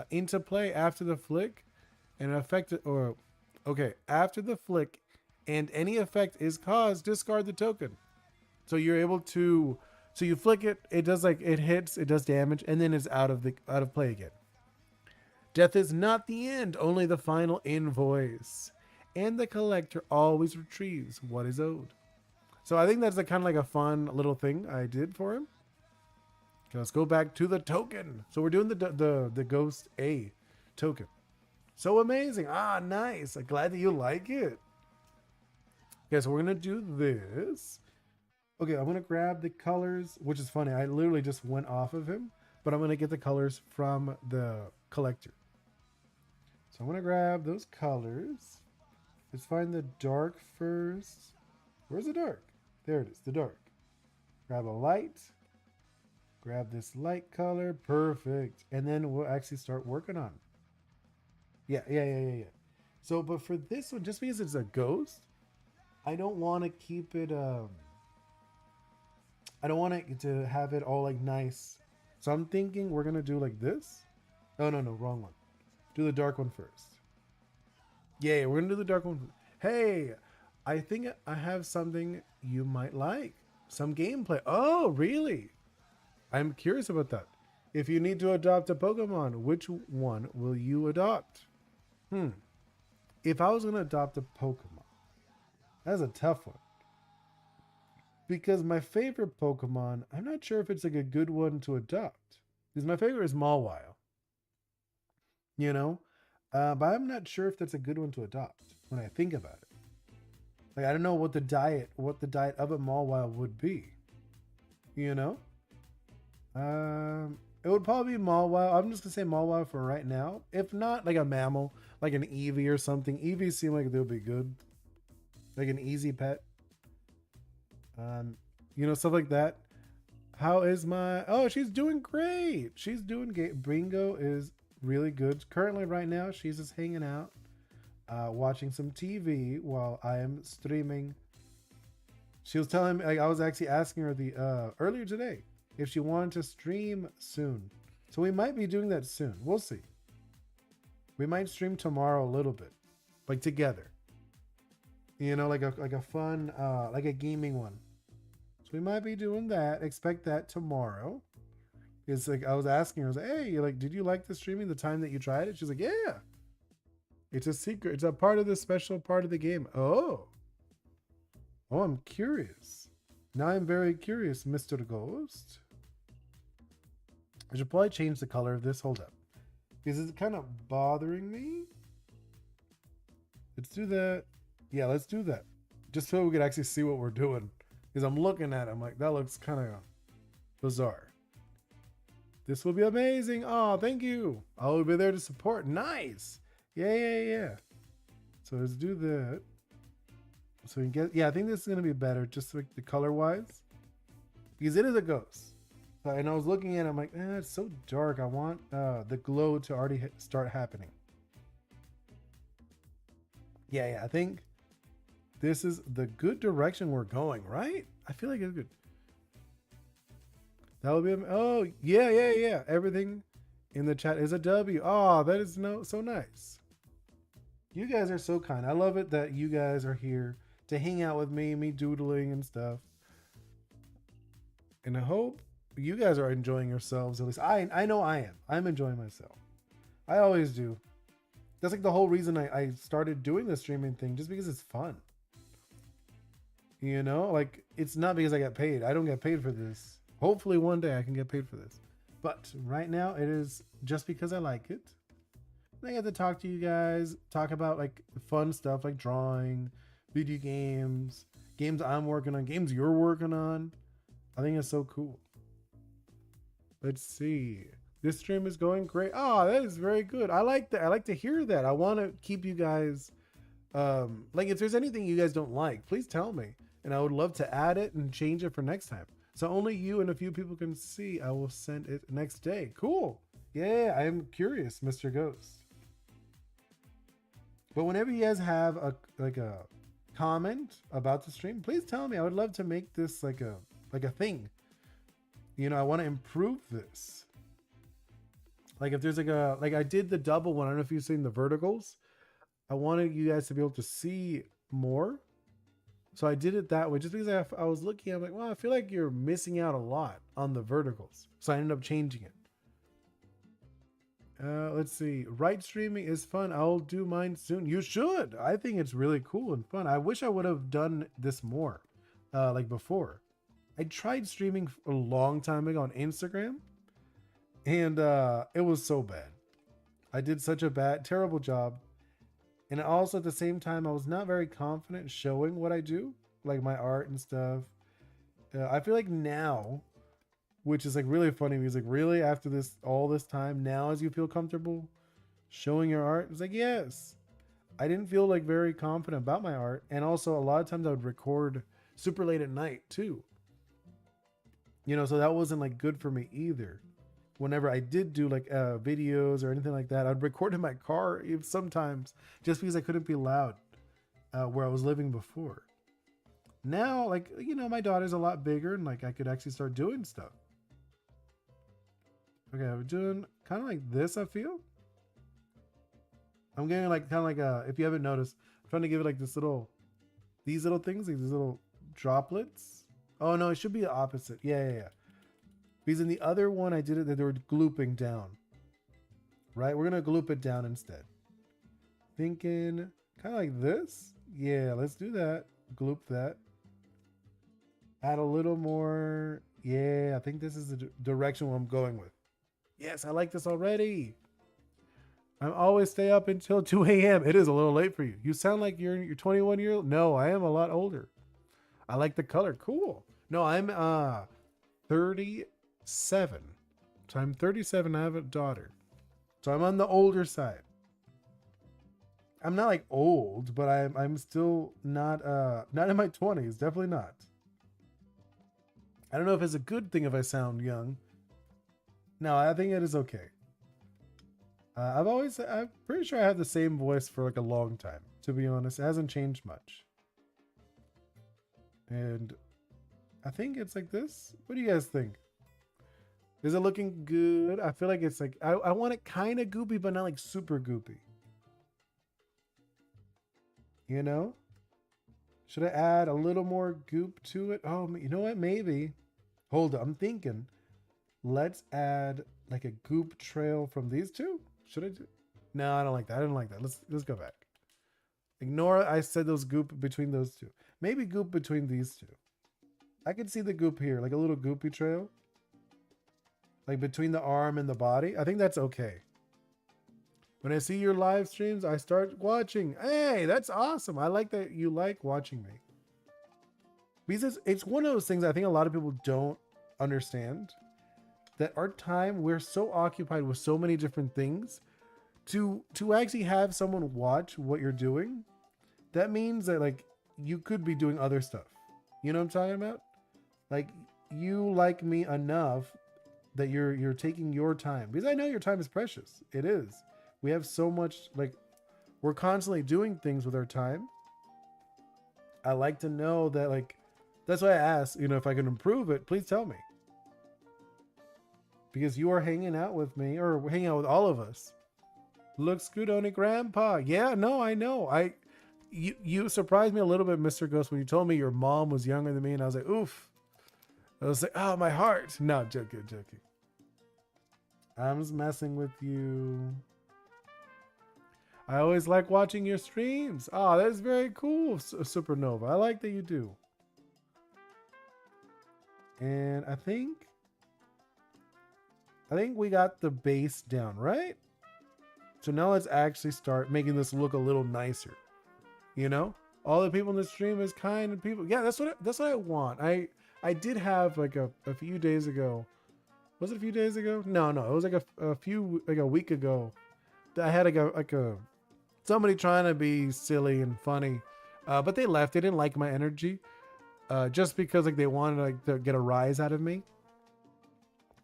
into play after the flick, and after the flick, and any effect is caused, discard the token. So you're able to, so you flick it, it does it hits, it does damage, and then it's out of play again. Death is not the end, only the final invoice, and the collector always retrieves what is owed. So I think that's kind of like a fun little thing I did for him. Okay, let's go back to the token. So we're doing the Ghost A token. So amazing. Ah, nice. I'm glad that you like it. Okay, so we're going to do this. Okay, I'm going to grab the colors, which is funny. I literally just went off of him, but I'm going to get the colors from the collector. So I'm going to grab those colors. Let's find the dark first. Where's the dark? There it is, the dark. Grab a light. Grab this light color. Perfect. And then we'll actually start working on it. Yeah. So, but for this one, just because it's a ghost, I don't want to keep it, I don't want it to have it all nice. So I'm thinking we're going to do like this. Oh, no, wrong one. Do the dark one first. Yeah, we're going to do the dark one. Hey, I think I have something you might like. Some gameplay. Oh, really? I'm curious about that. If you need to adopt a Pokemon, which one will you adopt? If I was going to adopt a Pokemon, that's a tough one. Because my favorite Pokemon, I'm not sure if it's a good one to adopt. Because my favorite is Mawile. But I'm not sure if that's a good one to adopt when I think about it. I don't know what the diet of a Mawile would be. It would probably be Mawile. I'm just gonna say Mawile for right now. If not, like a mammal, like an Eevee or something. Eevee seem like they'll be good, like an easy pet. Stuff like that. How is my? Oh, she's doing great. She's doing great. Bingo is really good. Currently, right now, she's just hanging out, watching some TV while I am streaming. She was telling me, I was actually asking her earlier today if she wanted to stream soon. So we might be doing that soon. We'll see. We might stream tomorrow a little bit, together. Like a fun, like a gaming one. So we might be doing that. Expect that tomorrow. It's I was asking her, I was like, hey, did you like the streaming the time that you tried it? She's like, yeah. It's a secret. It's a part of the special part of the game. Oh, I'm curious. Now I'm very curious, Mr. Ghost. I should probably change the color of this. Hold up. Because it's kind of bothering me. Let's do that. Yeah, let's do that. Just so we could actually see what we're doing. Because I'm looking at it, I'm like, that looks kind of bizarre. This will be amazing. Oh, thank you. I will be there to support. Nice. Yeah. So let's do that. So you get, yeah, I think this is gonna be better, just like the color wise, because it is a ghost. And I was looking at it, I'm like, it's so dark. I want the glow to already start happening. Yeah, I think this is the good direction we're going, right? I feel like it's good. That would be, oh, yeah. Everything in the chat is a W. Oh, that is so nice. You guys are so kind. I love it that you guys are here to hang out with me doodling and stuff. And I hope you guys are enjoying yourselves. At least I know I am. I'm enjoying myself. I always do. That's like the whole reason I started doing the streaming thing, just because it's fun. You know, like it's not because I get paid. I don't get paid for this. Hopefully one day I can get paid for this. But right now it is just because I like it. And I get to talk to you guys, talk about like fun stuff like drawing, video games, games I'm working on, games you're working on. I think it's so cool. Let's see. This stream is going great. Oh, that is very good. I like that. I like to hear that. I want to keep you guys, like if there's anything you guys don't like, please tell me. And I would love to add it and change it for next time. So only you and a few people can see. I will send it next day. Cool. Yeah, I am curious, Mr. Ghost. But whenever you guys have a comment about the stream, please tell me. I would love to make this like a thing. You know, I want to improve this. Like if there's like I did the double one. I don't know if you've seen the verticals. I wanted you guys to be able to see more. So I did it that way just because I was looking, I'm like, well, I feel like you're missing out a lot on the verticals. So I ended up changing it. Let's see. Right streaming is fun. I'll do mine soon. You should. I think it's really cool and fun. I wish I would have done this more, like before. I tried streaming a long time ago on Instagram, and it was so bad. I did such a terrible job. And also at the same time, I was not very confident showing what I do, like my art and stuff. I feel like now, which is like really funny, because like really after all this time, now as you feel comfortable showing your art, it's like, yes. I didn't feel like very confident about my art. And also a lot of times I would record super late at night too. You know, so that wasn't like good for me either. Whenever I did do like videos or anything like that, I'd record in my car sometimes just because I couldn't be loud where I was living before. Now, like, you know, my daughter's a lot bigger and like I could actually start doing stuff. Okay, I'm doing kind of like this, I feel. I'm getting like kind of like if you haven't noticed, I'm trying to give it like these little things, like these little droplets. Oh no, it should be the opposite. Yeah. Because in the other one, I did it that they were glooping down. Right? We're going to gloop it down instead. Thinking kind of like this. Yeah, let's do that. Gloop that. Add a little more. Yeah, I think this is the direction I'm going with. Yes, I like this already. I always stay up until 2 a.m. It is a little late for you. You sound like you're 21 years old. No, I am a lot older. I like the color. Cool. No, I'm 37. So I'm 37. I have a daughter. So I'm on the older side. I'm not like old, but I'm still not in my 20s. Definitely not. I don't know if it's a good thing if I sound young. No, I think it is okay. I'm pretty sure I have the same voice for like a long time, to be honest. It hasn't changed much. And I think it's like this. What do you guys think? Is it looking good? I feel like it's like, I want it kind of goopy, but not like super goopy. You know? Should I add a little more goop to it? Oh, you know what? Maybe. Hold on, I'm thinking. Let's add like a goop trail from these two. Should I do? No, I don't like that. I didn't like that. Let's go back. Ignore I said those goop between those two. Maybe goop between these two. I can see the goop here, like a little goopy trail. Like between the arm and the body. I think that's okay. When I see your live streams, I start watching. Hey, that's awesome. I like that you like watching me. Because it's one of those things I think a lot of people don't understand. That our time, we're so occupied with so many different things. To actually have someone watch what you're doing, that means that like you could be doing other stuff. You know what I'm talking about? Like, you like me enough that you're taking your time, because I know your time is precious. It is. We have so much, like, we're constantly doing things with our time. I like to know that, like, that's why I asked, if I can improve it, please tell me. Because you are hanging out with me, or hanging out with all of us. Looks good on it, Grandpa. Yeah, no, I know. You surprised me a little bit, Mr. Ghost, when you told me your mom was younger than me, and I was like, oof. I was like, oh, my heart. No, joking. I'm just messing with you. I always like watching your streams. Oh, that's very cool, Supernova. I like that you do. And I think we got the base down, right? So now let's actually start making this look a little nicer. All the people in the stream is kind of people. Yeah, that's what I want. I did have like a few days ago. Was it a few days ago? No, it was like a week ago. I had like a somebody trying to be silly and funny, but they left. They didn't like my energy, just because like they wanted like to get a rise out of me.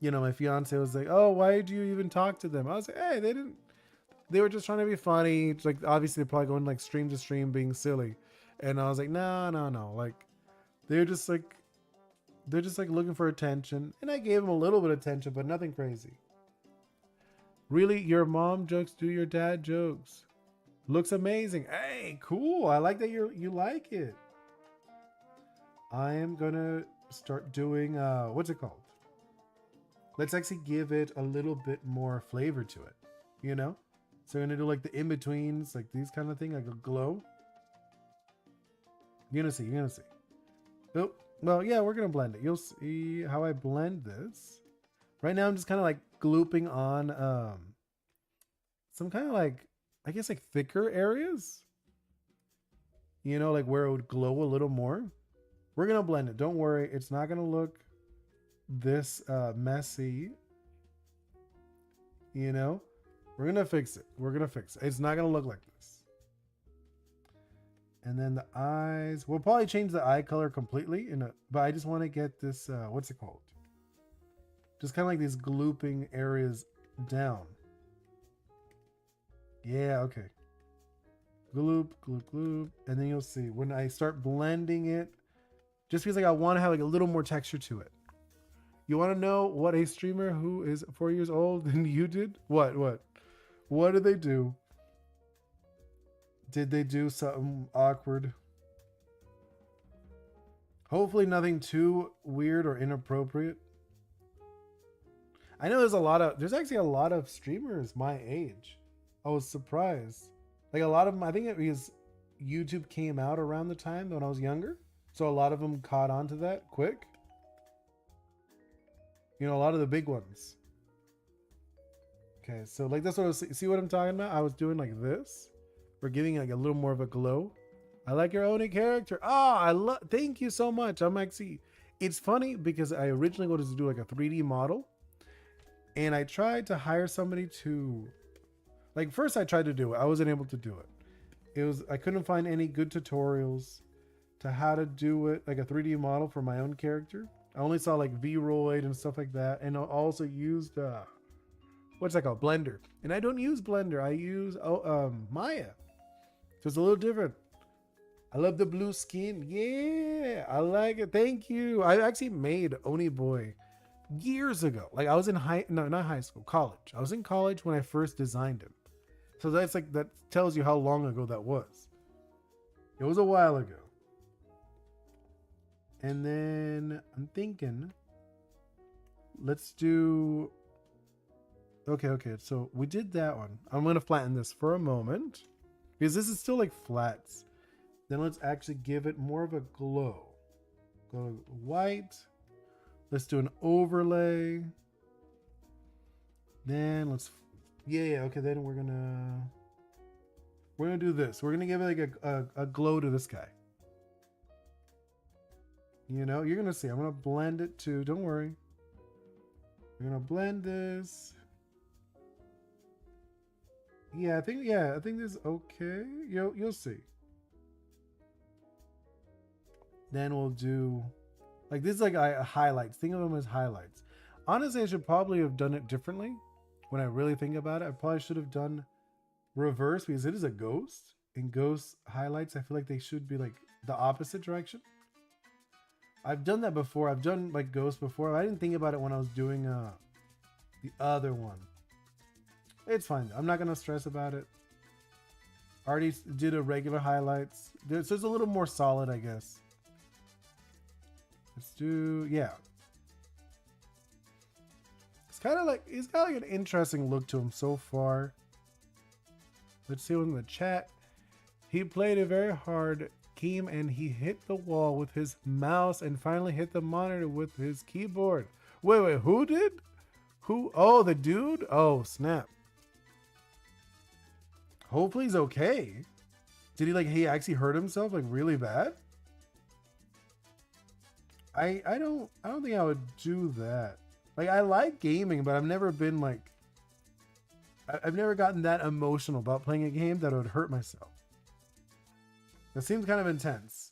My fiance was like, "Oh, why did you even talk to them?" I was like, "Hey, they didn't. They were just trying to be funny. It's like, obviously, they're probably going like stream to stream being silly." And I was like, no. Like, they're just like looking for attention. And I gave them a little bit of attention, but nothing crazy. Really, your mom jokes do your dad jokes. Looks amazing. Hey, cool. I like that you like it. I am gonna start doing what's it called? Let's actually give it a little bit more flavor to it. So I'm gonna do like the in-betweens, like these kind of thing, like a glow. You're gonna see. Oh, well, yeah, we're gonna blend it. You'll see how I blend this. Right now I'm just kind of like glooping on some kind of like, I guess, like thicker areas. Like where it would glow a little more. We're gonna blend it. Don't worry, it's not gonna look this messy. We're gonna fix it. It's not gonna look like this. And then the eyes, we'll probably change the eye color completely, but I just want to get this, what's it called? Just kind of like these glooping areas down. Yeah, okay. Gloop. And then you'll see when I start blending it, just feels like I want to have like a little more texture to it. You want to know what a streamer who is 4 years old than you did? What did they do? Did they do something awkward? Hopefully nothing too weird or inappropriate. I know there's actually a lot of streamers my age. I was surprised. Like a lot of them, I think it because YouTube came out around the time when I was younger. So a lot of them caught on to that quick. A lot of the big ones. Okay, so like that's what I was, see what I'm talking about? I was doing like this. We're giving like a little more of a glow. I like your Oni character. Thank you so much. It's funny because I originally wanted to do like a 3D model. And I tried to hire somebody to, like, first I tried to do it. I wasn't able to do it. I couldn't find any good tutorials to how to do it, like a 3D model for my own character. I only saw like Vroid and stuff like that. And I also used, what's that called? Blender. And I don't use Blender. I use Maya. So it's a little different. I love the blue skin. Yeah, I like it. Thank you. I actually made Oni Boi years ago. Like I was in not high school, college. I was in college when I first designed him. So that tells you how long ago that was. It was a while ago. And then I'm thinking, let's do, okay. So we did that one. I'm going to flatten this for a moment because this is still like flats. Then let's actually give it more of a glow. Go white. Let's do an overlay. Then let's, okay. Then we're gonna do this. We're gonna give it like a glow to this guy. You're gonna see. I'm gonna blend it too. Don't worry. We're gonna blend this. I think this is okay. You'll see. Then we'll do like this is like highlights. Think of them as highlights. Honestly, I should probably have done it differently. When I really think about it, I probably should have done reverse because it is a ghost. And ghost highlights, I feel like they should be like the opposite direction. I've done that before. I've done like ghosts before. I didn't think about it when I was doing the other one. It's fine. I'm not gonna stress about it. Already did a regular highlights. So it's a little more solid, I guess. Let's do, yeah. It's kind of like, he's got like an interesting look to him so far. Let's see what's in the chat. He played it very hard, Keem, and he hit the wall with his mouse and finally hit the monitor with his keyboard. Wait, who did? Who? Oh, the dude? Oh, snap. Hopefully he's okay. Did he actually hurt himself like really bad? I don't think I would do that. Like, I like gaming, but I've never been like, I've never gotten that emotional about playing a game that would hurt myself. That seems kind of intense.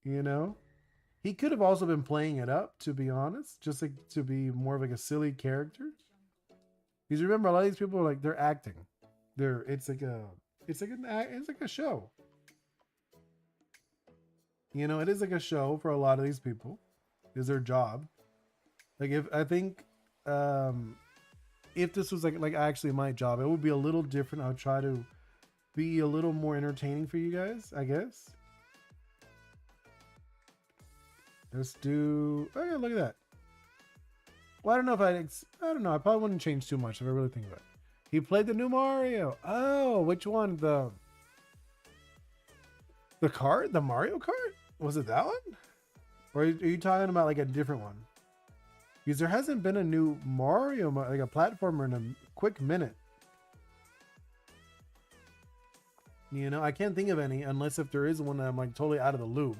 You know? He could have also been playing it up, to be honest, just like to be more of like a silly character. Because remember, a lot of these people are like, they're acting. It's like a show. You know, it is like a show for a lot of these people. Is their job. Like if this was like actually my job, it would be a little different. I would try to be a little more entertaining for you guys, I guess. Let's do, oh yeah, look at that. Well, I don't know. I probably wouldn't change too much if I really think about it. He played the new Mario. Oh, which one? The kart? The Mario Kart? Was it that one? Or are you talking about like a different one? Because there hasn't been a new Mario, like a platformer, in a quick minute. You know, I can't think of any unless if there is one that I'm like totally out of the loop.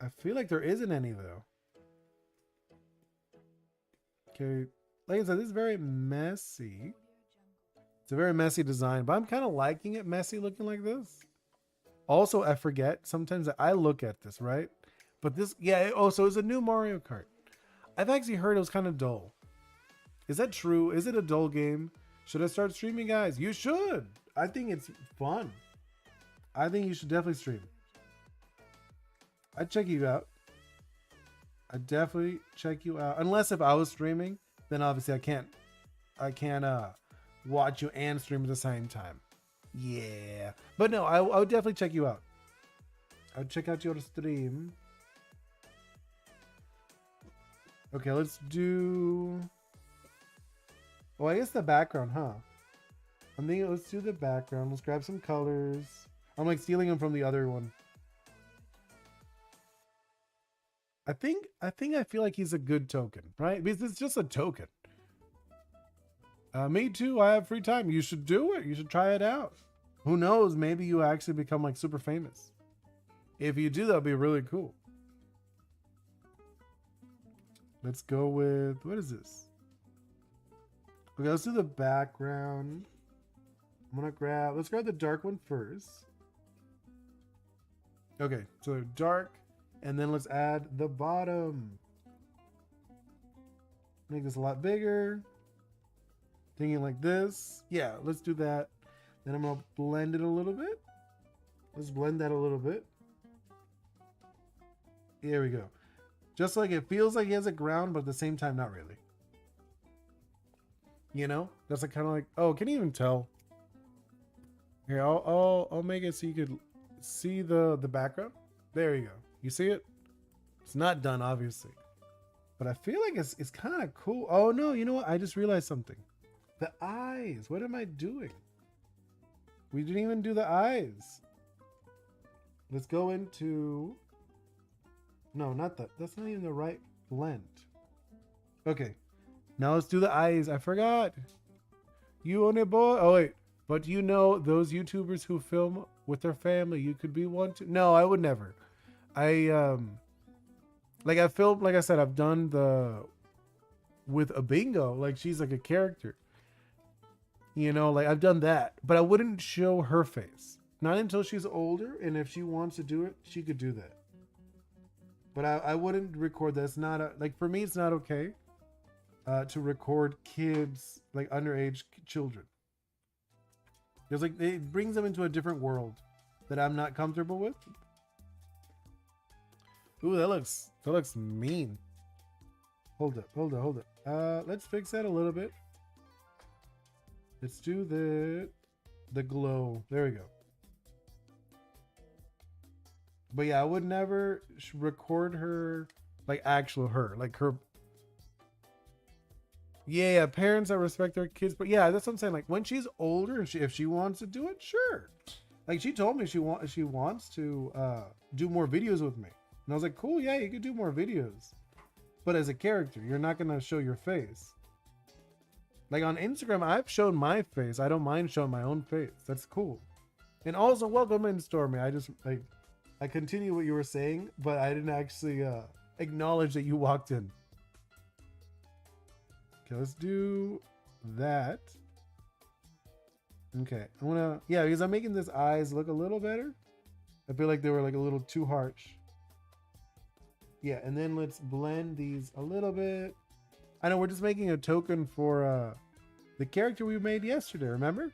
I feel like there isn't any though. Okay, like I said, this is very messy. It's a very messy design, but I'm kind of liking it messy looking like this. Also, I forget sometimes that I look at this, right? But this, yeah, oh, so it's a new Mario Kart. I've actually heard it was kind of dull. Is that true? Is it a dull game? Should I start streaming, guys? You should. I think it's fun. I think you should definitely stream. I'd check you out. I'd definitely check you out. Unless if I was streaming, then obviously I can't watch you and stream at the same time. Yeah. But no, I would definitely check you out. I would check out your stream. Okay, let's do... Oh, I guess the background, huh? I'm thinking, let's do the background. Let's grab some colors. I'm like stealing them from the other one. I feel like he's a good token, right? Because it's just a token. Me too. I have free time. You should do it. You should try it out. Who knows? Maybe you actually become like super famous. If you do, that'd be really cool. Let's go with, what is this? Okay, let's do the background. Let's grab the dark one first. Okay, so dark, and then let's add the bottom. Make this a lot bigger. Thinking like this. Yeah, let's do that. Then I'm gonna blend it a little bit. Let's blend that a little bit. Here we go. Just like it feels like he has a ground, but at the same time, not really. You know, that's like kind of like, oh, can you even tell? Here, I'll make it so you could see the background. There you go. You see it? It's not done, obviously, but I feel like it's kind of cool. Oh no, you know what? I just realized something. The eyes. What am I doing? We didn't even do the eyes. Let's go into... No, not that. That's not even the right blend. Okay. Now let's do the eyes. I forgot. You Oni Boi. Oh, wait. But you know those YouTubers who film with their family. You could be one too. No, I would never. Like I filmed, like I said, I've done with a bingo. Like she's like a character. You know, like I've done that. But I wouldn't show her face. Not until she's older, and if she wants to do it, she could do that. But I wouldn't record that. It's not like, for me, it's not okay to record kids, like underage children. Because like it brings them into a different world that I'm not comfortable with. Ooh, that looks mean. Hold up. Let's fix that a little bit. Let's do the glow. There we go. But yeah, I would never record her like actual her, like her. Yeah, parents that respect their kids, but yeah, that's what I'm saying. Like when she's older and if she wants to do it, sure. Like she told me she wants to do more videos with me, and I was like, cool, yeah, you could do more videos, but as a character, you're not gonna show your face. Like on Instagram, I've shown my face. I don't mind showing my own face. That's cool. And also, welcome in, Stormy. I continue what you were saying, but I didn't actually acknowledge that you walked in. Okay, let's do that. Okay, because I'm making this eyes look a little better. I feel like they were like a little too harsh. Yeah, and then let's blend these a little bit. I know we're just making a token for the character we made yesterday, remember?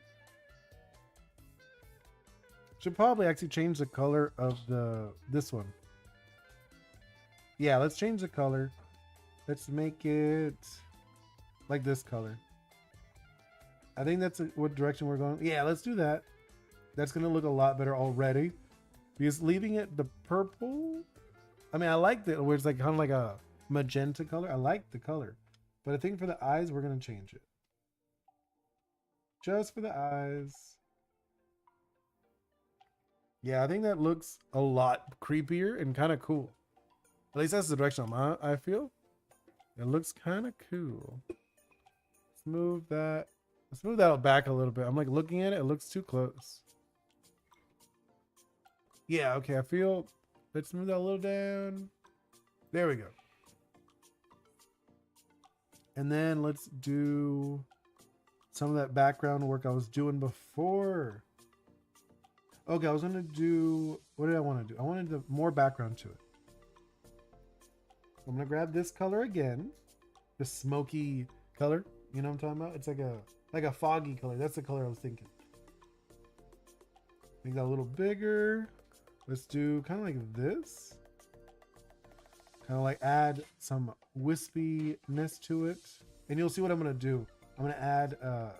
Should probably actually change the color of this one. Yeah, let's change the color. Let's make it like this color. I think that's what direction we're going. Yeah, let's do that. That's gonna look a lot better already. Because leaving it the purple, I mean, I like it where it's like kind of like a magenta color. I like the color, but I think for the eyes, we're gonna change it. Just for the eyes. Yeah, I think that looks a lot creepier and kind of cool. At least that's the direction I feel. It looks kind of cool. Let's move that. Let's move that back a little bit. I'm like looking at it. It looks too close. Yeah, okay. I feel. Let's move that a little down. There we go. And then let's do some of that background work I was doing before. Okay, I was gonna do, what did I want to do? I wanted more background to it. I'm gonna grab this color again, the smoky color. You know what I'm talking about? It's like a foggy color. That's the color I was thinking. Make that a little bigger. Let's do kind of like this. Kind of like add some wispiness to it, and you'll see what I'm gonna do. I'm gonna add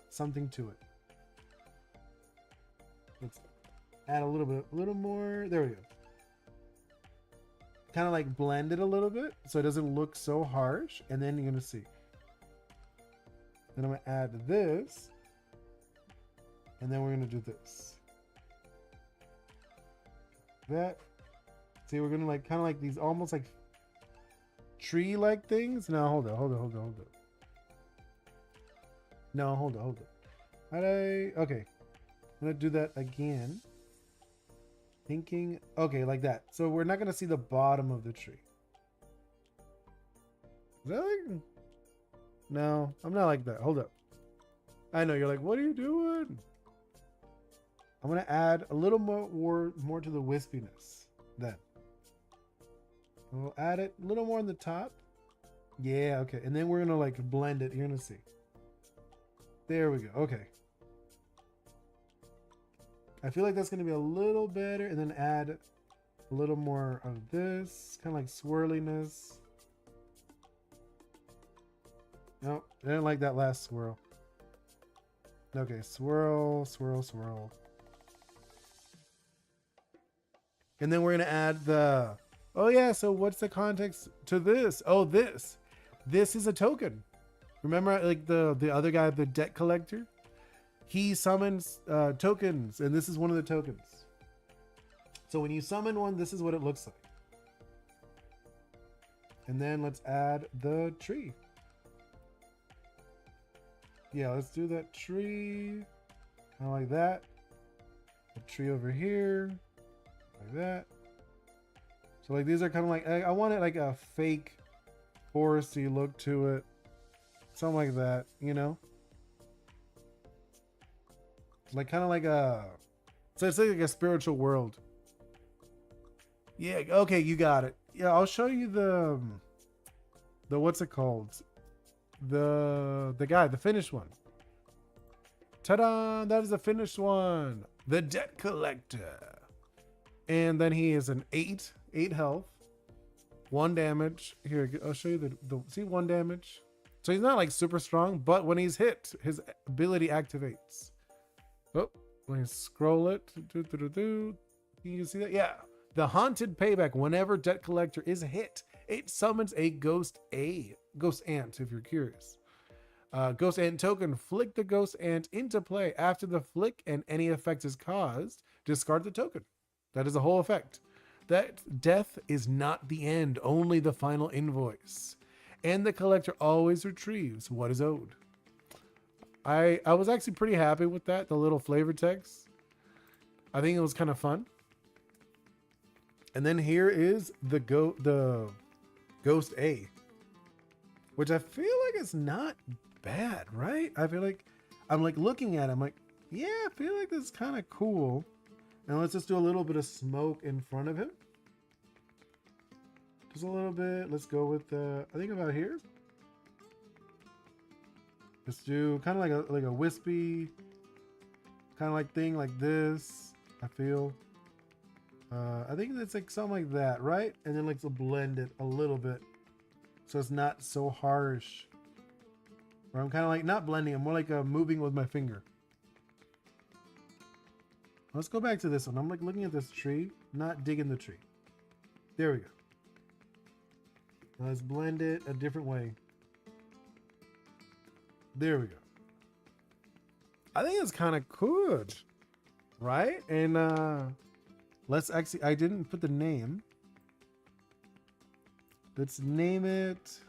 something to it. Let's add a little more. There we go. Kind of like blend it a little bit so it doesn't look so harsh, and then you're gonna see. Then I'm gonna add this, and then we're gonna do this. That. See, we're gonna like kind of like these almost like tree-like things. No, hold on. No, hold on. Okay. I'm gonna do that again. Thinking, okay, like that. So we're not gonna see the bottom of the tree. Is that like? No, I'm not like that. Hold up. I know you're like, what are you doing? I'm gonna add a little more to the wispiness. Then we'll add it a little more on the top. Yeah, okay. And then we're gonna like blend it. You're gonna see. There we go. Okay. I feel like that's going to be a little better, and then add a little more of this, kind of like swirliness. Nope, I didn't like that last swirl. Okay, swirl. And then we're going to add the, oh yeah, so what's the context to this? Oh, this is a token. Remember like the other guy, the debt collector? He summons tokens, and this is one of the tokens. So when you summon one, this is what it looks like. And then let's add the tree. Yeah, let's do that tree. Kind of like that. A tree over here. Like that. So like these are kind of like, I want it like a fake foresty look to it. Something like that, you know? Like kind of like So it's like a spiritual world. Yeah, okay, you got it. Yeah, I'll show you the what's it called? The guy, the finished one. Ta-da! That is the finished one. The Debt Collector. And then he is an 8 health, 1 damage. Here, I'll show you the see 1 damage. So he's not like super strong, but when he's hit, his ability activates. Oh, let me scroll it. You can see that? Yeah. The Haunted Payback. Whenever Debt Collector is hit, it summons a ghost ant, if you're curious. Ghost ant token. Flick the ghost ant into play. After the flick and any effect is caused, discard the token. That is the whole effect. That death is not the end, only the final invoice. And the collector always retrieves what is owed. I was actually pretty happy with that, the little flavor text. I think it was kind of fun. And then here is the Ghost A, which I feel like is not bad, right? I feel like I'm like looking at it, I'm like, yeah, I feel like this is kind of cool. And let's just do a little bit of smoke in front of him. Just a little bit. Let's go with I think about here. Let's do kind of like a wispy kind of like thing like this. I feel. I think it's like something like that, right? And then like to blend it a little bit, so it's not so harsh. Or I'm kind of like not blending. I'm more like moving with my finger. Let's go back to this one. I'm like looking at this tree, not digging the tree. There we go. Let's blend it a different way. There we go. I think it's kind of cool, right? And let's actually, I didn't put the name. Let's name it.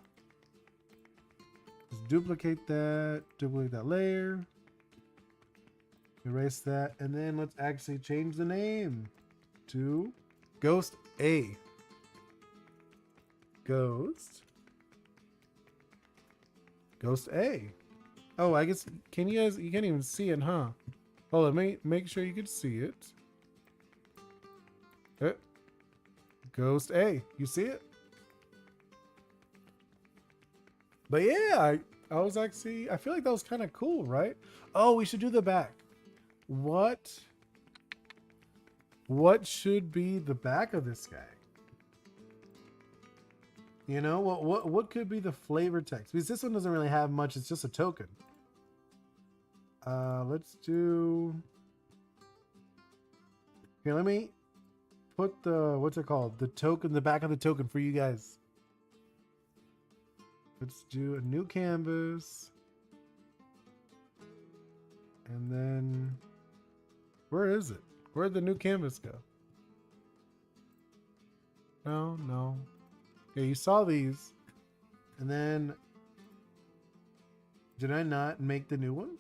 Let's duplicate that layer. Erase that, and then let's actually change the name to Ghost A. Ghost A. Oh, I guess, you can't even see it, huh? Oh, let me make sure you can see it. Ghost A, you see it? But yeah, I was actually, I feel like that was kind of cool, right? Oh, we should do the back. What should be the back of this guy? You know, what could be the flavor text? Because this one doesn't really have much. It's just a token. Let's do. Here, let me put the, what's it called? The token, the back of the token for you guys. Let's do a new canvas. And then, where is it? Where'd the new canvas go? No. Yeah, you saw these. And then, did I not make the new one?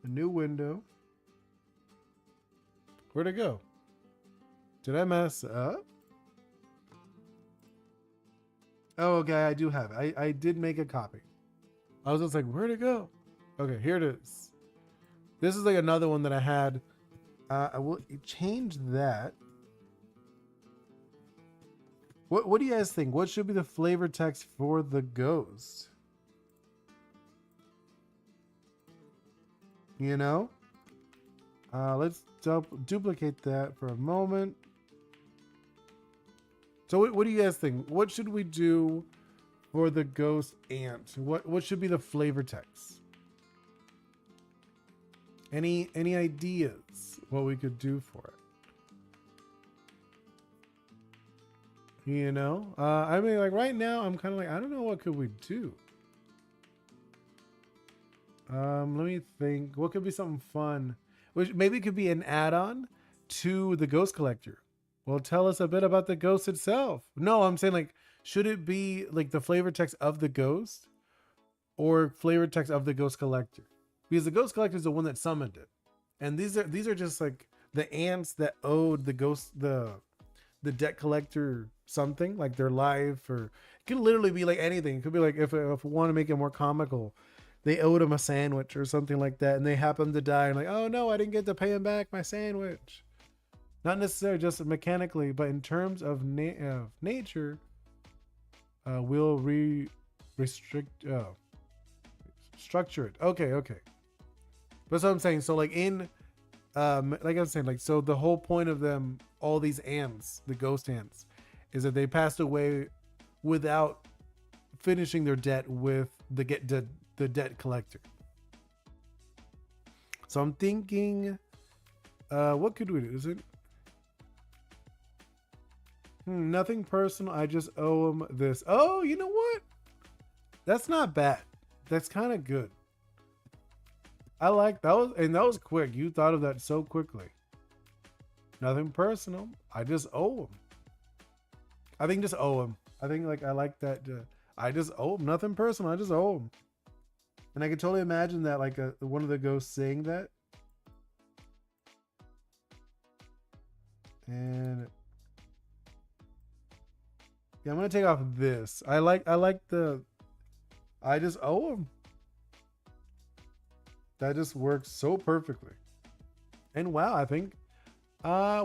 The new window. Where'd it go? Did I mess up? Oh, okay, I do have it. I did make a copy. I was just like, where'd it go? Okay, here it is. This is like another one that I had. I will change that. What do you guys think? What should be the flavor text for the ghost? You know? Let's duplicate that for a moment. So what do you guys think? What should we do for the ghost ant? What should be the flavor text? Any ideas what we could do for it? You know, I mean, like right now, I'm kind of like, I don't know what could we do. Let me think. What could be something fun? Which maybe could be an add-on to the Ghost Collector. Well, tell us a bit about the ghost itself. No, I'm saying like, should it be like the flavor text of the ghost or flavor text of the Ghost Collector? Because the Ghost Collector is the one that summoned it, and these are just like the ants that owed the ghost the debt collector something, like their life, or it could literally be like anything. It could be like if we want to make it more comical, they owed him a sandwich or something like that, and they happen to die, and like, oh no, I didn't get to pay him back my sandwich. Not necessarily just mechanically, but in terms of nature, we'll restrict structure it. Okay, okay. That's what I'm saying. So like in like I was saying, like, so the whole point of them, all these ants, the ghost ants, is that they passed away without finishing their debt with the debt collector. So I'm thinking, what could we do? Is it nothing personal? I just owe him this. Oh, you know what? That's not bad. That's kind of good. I like that was quick. You thought of that so quickly. Nothing personal. I just owe him. I think just owe him. I think like I like that. I just owe him. Nothing personal. I just owe him. And I can totally imagine that like one of the ghosts saying that. And yeah, I'm gonna take off this. I like the. I just owe him. That just works so perfectly. And wow, I think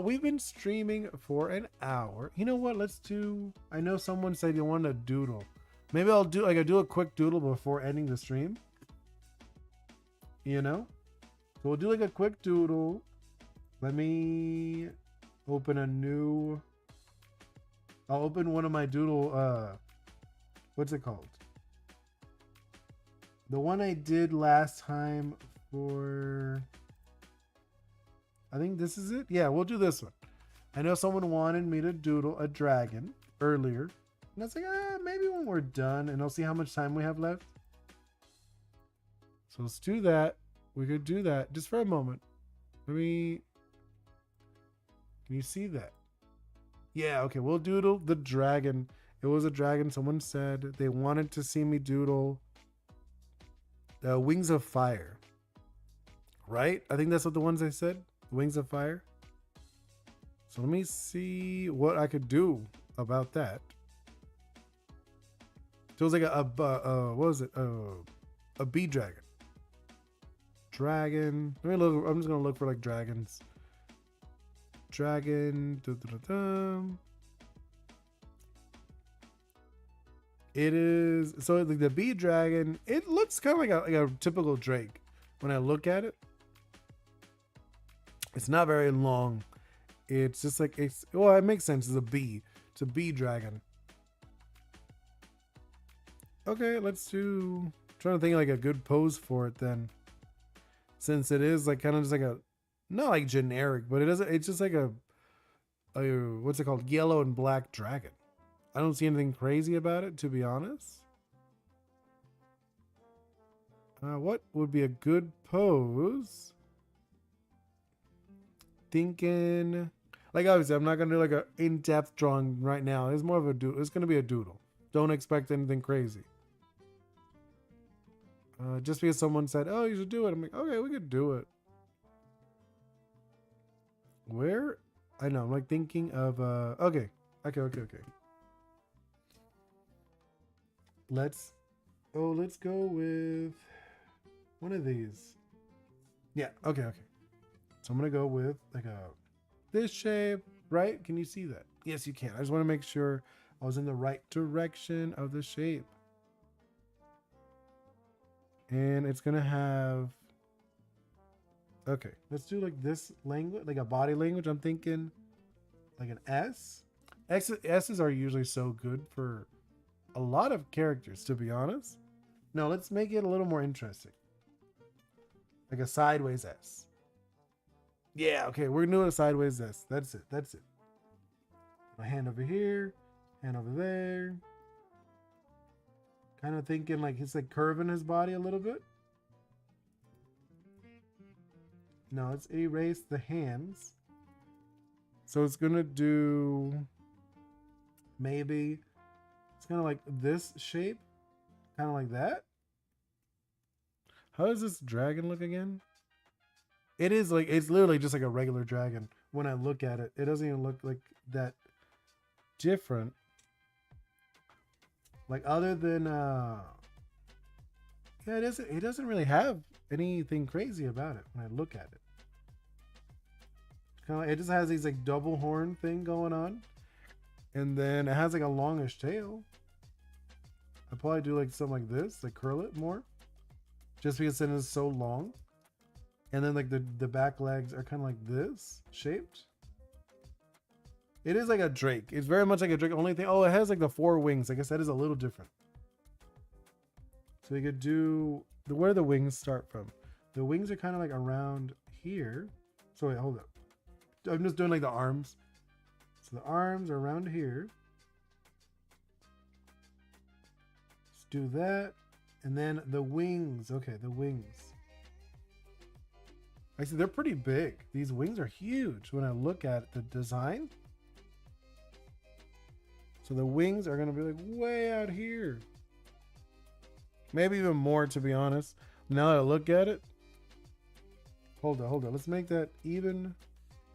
we've been streaming for an hour. You know what? Let's do. I know someone said you want to doodle. Maybe I'll do a quick doodle before ending the stream. You know, so we'll do like a quick doodle. Let me open a new. I'll open one of my doodle. What's it called? The one I did last time for. I think this is it. Yeah, we'll do this one. I know someone wanted me to doodle a dragon earlier. And I was like, maybe when we're done, and I'll see how much time we have left. So let's do that. We could do that just for a moment. Let me. Can you see that? Yeah, okay. We'll doodle the dragon. It was a dragon. Someone said they wanted to see me doodle Wings of Fire. Right? I think that's what the ones they said. Wings of Fire. So let me see what I could do about that. So it was like what was it? A bee dragon. Dragon. Let me look. I'm just gonna look for like dragons. Dragon. It is so like the bee dragon. It looks kind of like a typical drake when I look at it. It's not very long. It's just like it makes sense. It's a bee. It's a bee dragon. Okay, let's do. I'm trying to think of like a good pose for it then. Since it is like kind of just like a, not like generic, but it's just like a what's it called? Yellow and black dragon. I don't see anything crazy about it, to be honest. What would be a good pose? Thinking, like obviously I'm not gonna do like a in-depth drawing right now. It's more of a doodle. It's gonna be a doodle. Don't expect anything crazy. Just because someone said, "Oh, you should do it," I'm like, "Okay, we could do it." Where? I know. I'm like thinking of. Okay. Let's go with one of these. Yeah. Okay. So I'm gonna go with like this shape, right? Can you see that? Yes, you can. I just want to make sure I was in the right direction of the shape. And it's gonna have. Okay, let's do like this language, like a body language. I'm thinking like an S. S's are usually so good for a lot of characters, to be honest. No, let's make it a little more interesting. Like a sideways S. Yeah, okay, we're doing a sideways S. That's it. My hand over here, hand over there. Kind of thinking like he's like curving his body a little bit. No, let's erase the hands. So it's gonna do maybe it's kind of like this shape, kind of like that. How does this dragon look again? It is like, it's literally just like a regular dragon. When I look at it, it doesn't even look like that different. Like other than, yeah, Yeah, it doesn't really have anything crazy about it when I look at it. Kind of, it just has these like double horn thing going on, and then it has like a longish tail. I probably do like something like this, like curl it more, just because it is so long. And then like the back legs are kind of like this shaped. It is like a drake. It's very much like a drake. Only thing, oh, it has like the 4 wings. I guess that is a little different. So we could do where the wings start from. The wings are kind of like around here. So wait, hold up. I'm just doing like the arms. So the arms are around here. Let's do that. And then the wings. Okay, the wings. Actually, they're pretty big. These wings are huge when I look at the design. So the wings are going to be like way out here. Maybe even more, to be honest. Now that I look at it. Hold on. Let's make that even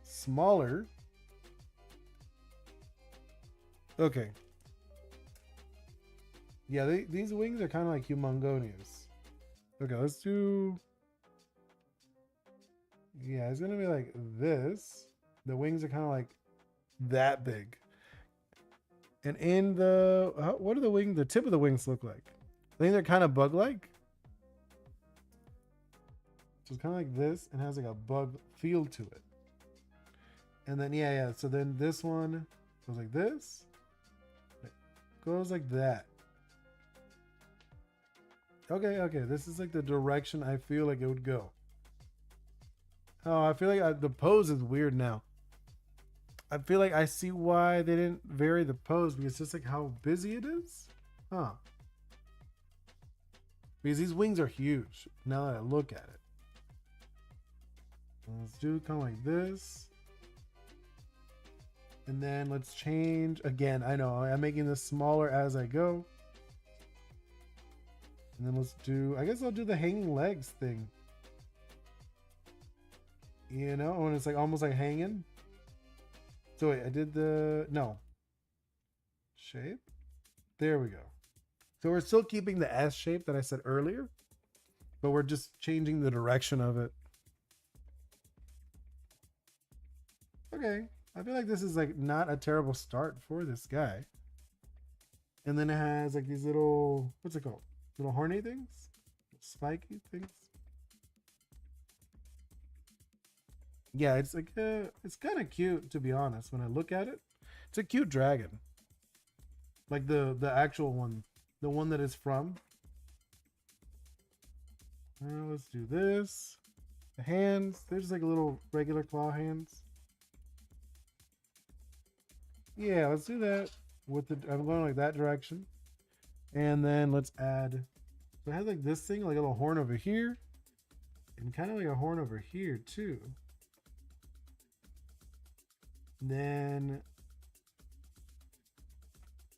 smaller. Okay. Yeah, these wings are kind of like humongonious. Okay, let's do... Yeah, it's going to be like this. The wings are kind of like that big. And in the... what do the wings... The tip of the wings look like? I think they're kind of bug-like. So it's kind of like this and has like a bug feel to it. And then, yeah. So then this one goes like this. It goes like that. Okay. This is like the direction I feel like it would go. Oh, I feel like the pose is weird now. I feel like I see why they didn't vary the pose because it's just like how busy it is. Huh. Because these wings are huge now that I look at it. Let's do kind of like this. And then let's change. Again, I know I'm making this smaller as I go. And then let's do, I guess I'll do the hanging legs thing. You know, when it's like almost like hanging. So wait, I did the, no. Shape. There we go. So we're still keeping the S shape that I said earlier, but we're just changing the direction of it. Okay. I feel like this is like not a terrible start for this guy. And then it has like these little, what's it called? Little horny things? Spiky things? Yeah, it's like, it's kind of cute to be honest when I look at it. It's a cute dragon. Like the actual one. The one that is from. Let's do this. The hands. They're just like little regular claw hands. Yeah, let's do that. With the, I'm going like that direction. And then let's add. So I have like this thing, like a little horn over here. And kind of like a horn over here too. Then.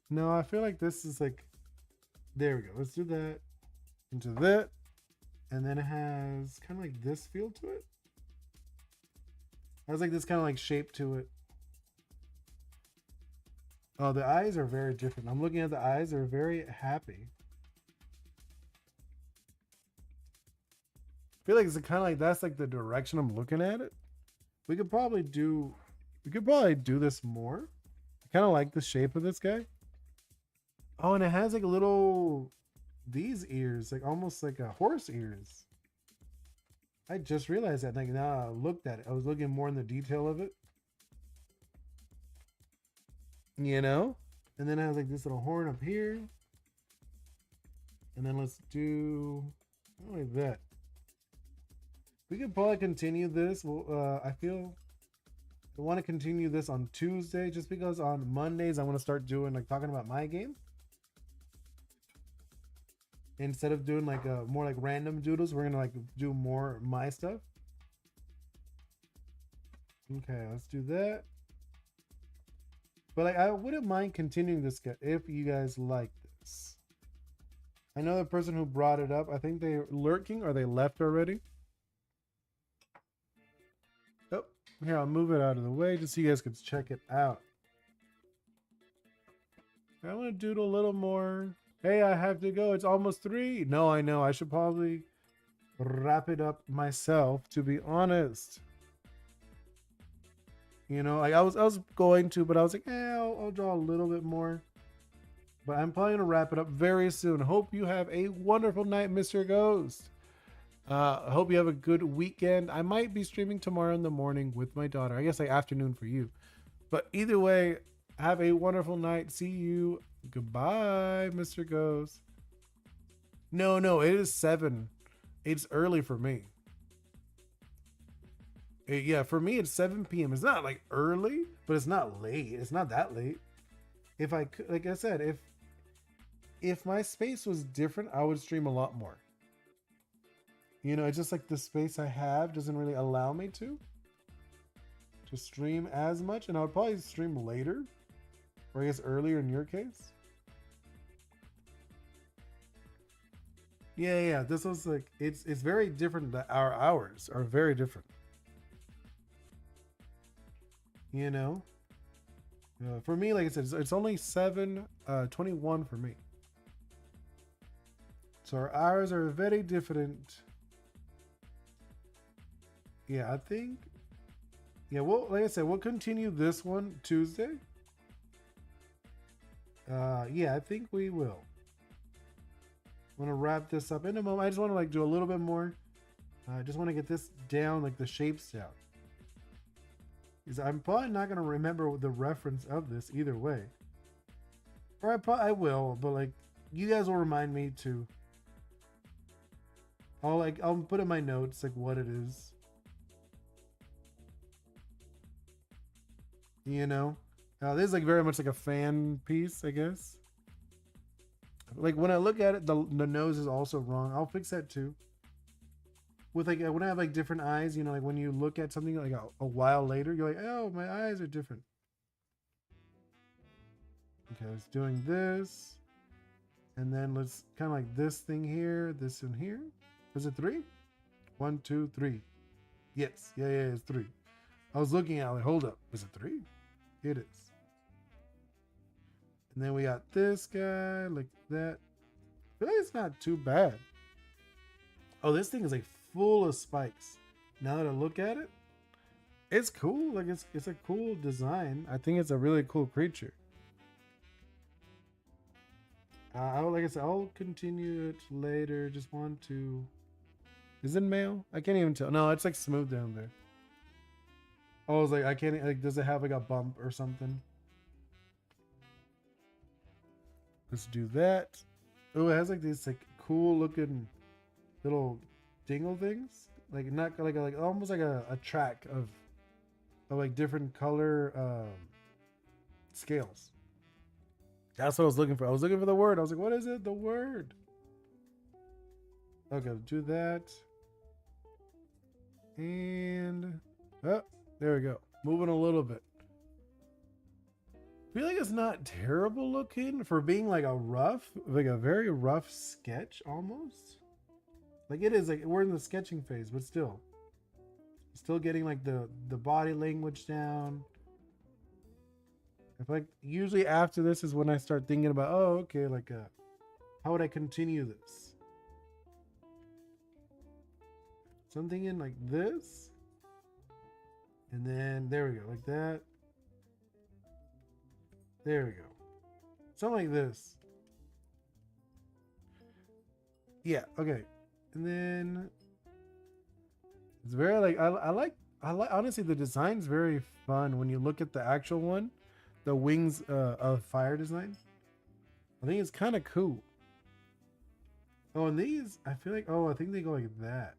No, I feel like this is like. There we go. Let's do that. Into that. And then it has kind of like this feel to it. It has like this kind of like shape to it. Oh, the eyes are very different. I'm looking at the eyes. They're very happy. I feel like it's kind of like that's like the direction I'm looking at it. We could probably do this more. I kind of like the shape of this guy. Oh, and it has like a little, these ears, like almost like a horse ears. I just realized that. Like now I looked at it. I was looking more in the detail of it. You know? And then it has like this little horn up here. And then let's do like that. We could probably continue this. Well, I want to continue this on Tuesday just because on Mondays I want to start doing like talking about my game. Instead of doing like a more like random doodles, we're gonna like do more my stuff. Okay, let's do that. But like I wouldn't mind continuing this if you guys like this. I know the person who brought it up, I think they're lurking or they left already. Oh, here, I'll move it out of the way just so you guys can check it out. I want to doodle a little more. Hey, I have to go. It's almost 3. No, I know. I should probably wrap it up myself, to be honest. You know, like I was going to, but I was like, I'll draw a little bit more. But I'm probably gonna wrap it up very soon. Hope you have a wonderful night, Mr. Ghost. I hope you have a good weekend. I might be streaming tomorrow in the morning with my daughter. I guess like afternoon for you. But either way, have a wonderful night. See you. Goodbye, Mr. Ghost. No, no, it is 7. It's early for me. Yeah, for me it's 7 p.m. It's not like early, but it's not late. It's not that late. If I could, like I said, if my space was different, I would stream a lot more. You know, it's just like the space I have doesn't really allow me to stream as much, and I would probably stream later, or I guess earlier in your case. Yeah, yeah. This was like it's very different. That our hours are very different. You know, for me, like I said, it's only 7:21 for me. So our hours are very different. Yeah, I think. Yeah, well, like I said, we'll continue this one Tuesday. Yeah, I think we will. I'm gonna wrap this up in a moment. I just want to like do a little bit more. I just want to get this down, like the shapes down. Because I'm probably not gonna remember the reference of this either way. Or I will, but like you guys will remind me to. I'll put in my notes like what it is. You know, this is like very much like a fan piece, I guess. Like when I look at it, the nose is also wrong. I'll fix that too. With like when I have like different eyes, you know, like when you look at something like a while later, you're like, oh, my eyes are different. Okay, let's doing this, and then let's kind of like this thing here, this in here. Is it 3? 1, 2, 3. Yes, yeah, yeah, it's 3. I was looking at it, like, hold up, is it 3? It is. And then we got this guy like that. I feel like it's not too bad. Oh, this thing is like full of spikes. Now that I look at it, it's cool. Like it's a cool design. I think it's a really cool creature. Like I said, I'll continue it later. Just want to. Is it male? I can't even tell. No, it's like smooth down there. Oh, I was like, I can't. Like, does it have like a bump or something? Let's do that. Oh, it has like these like cool looking little dingle things. Like not like almost like a track of like different color scales. That's what I was looking for. I was looking for the word. I was like, what is it? The word. Okay, do that. And oh, there we go. Moving a little bit. I feel like it's not terrible looking for being like a very rough sketch almost. Like it is like we're in the sketching phase, but still getting like the body language down. If like usually after this is when I start thinking about, oh, okay, like how would I continue this? So I'm thinking like this, and then there we go, like that. There we go. Something like this. Yeah, okay. And then it's very like I like honestly the design's very fun when you look at the actual one, the wings of fire design. I think it's kind of cool. Oh, and these I feel like I think they go like that.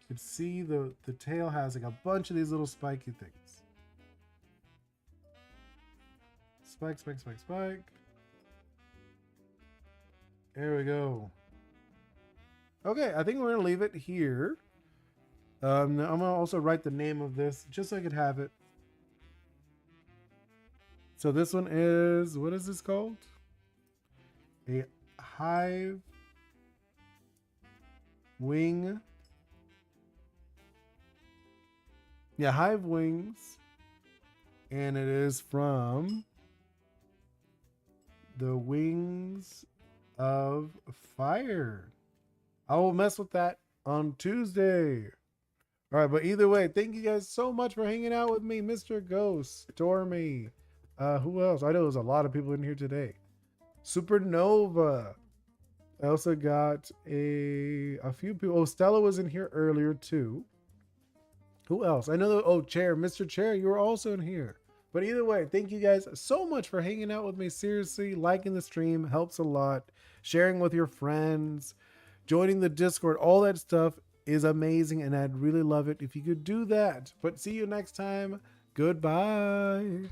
You can see the tail has like a bunch of these little spiky things. Spike, spike, spike, spike. There we go. Okay, I think we're gonna leave it here. I'm gonna also write the name of this just so I could have it. So this one is, what is this called? A hive wing. Yeah, hive wings. And it is from The Wings of Fire. I will mess with that on Tuesday. All right, but either way, thank you guys so much for hanging out with me, Mr. Ghost, Stormy. Who else? I know there's a lot of people in here today. Supernova. I also got a few people. Oh, Stella was in here earlier too. Who else? I know that. Oh, Chair, Mr. Chair, you were also in here. But either way, thank you guys so much for hanging out with me. Seriously, liking the stream helps a lot. Sharing with your friends, joining the Discord, all that stuff is amazing, and I'd really love it if you could do that. But see you next time. Goodbye.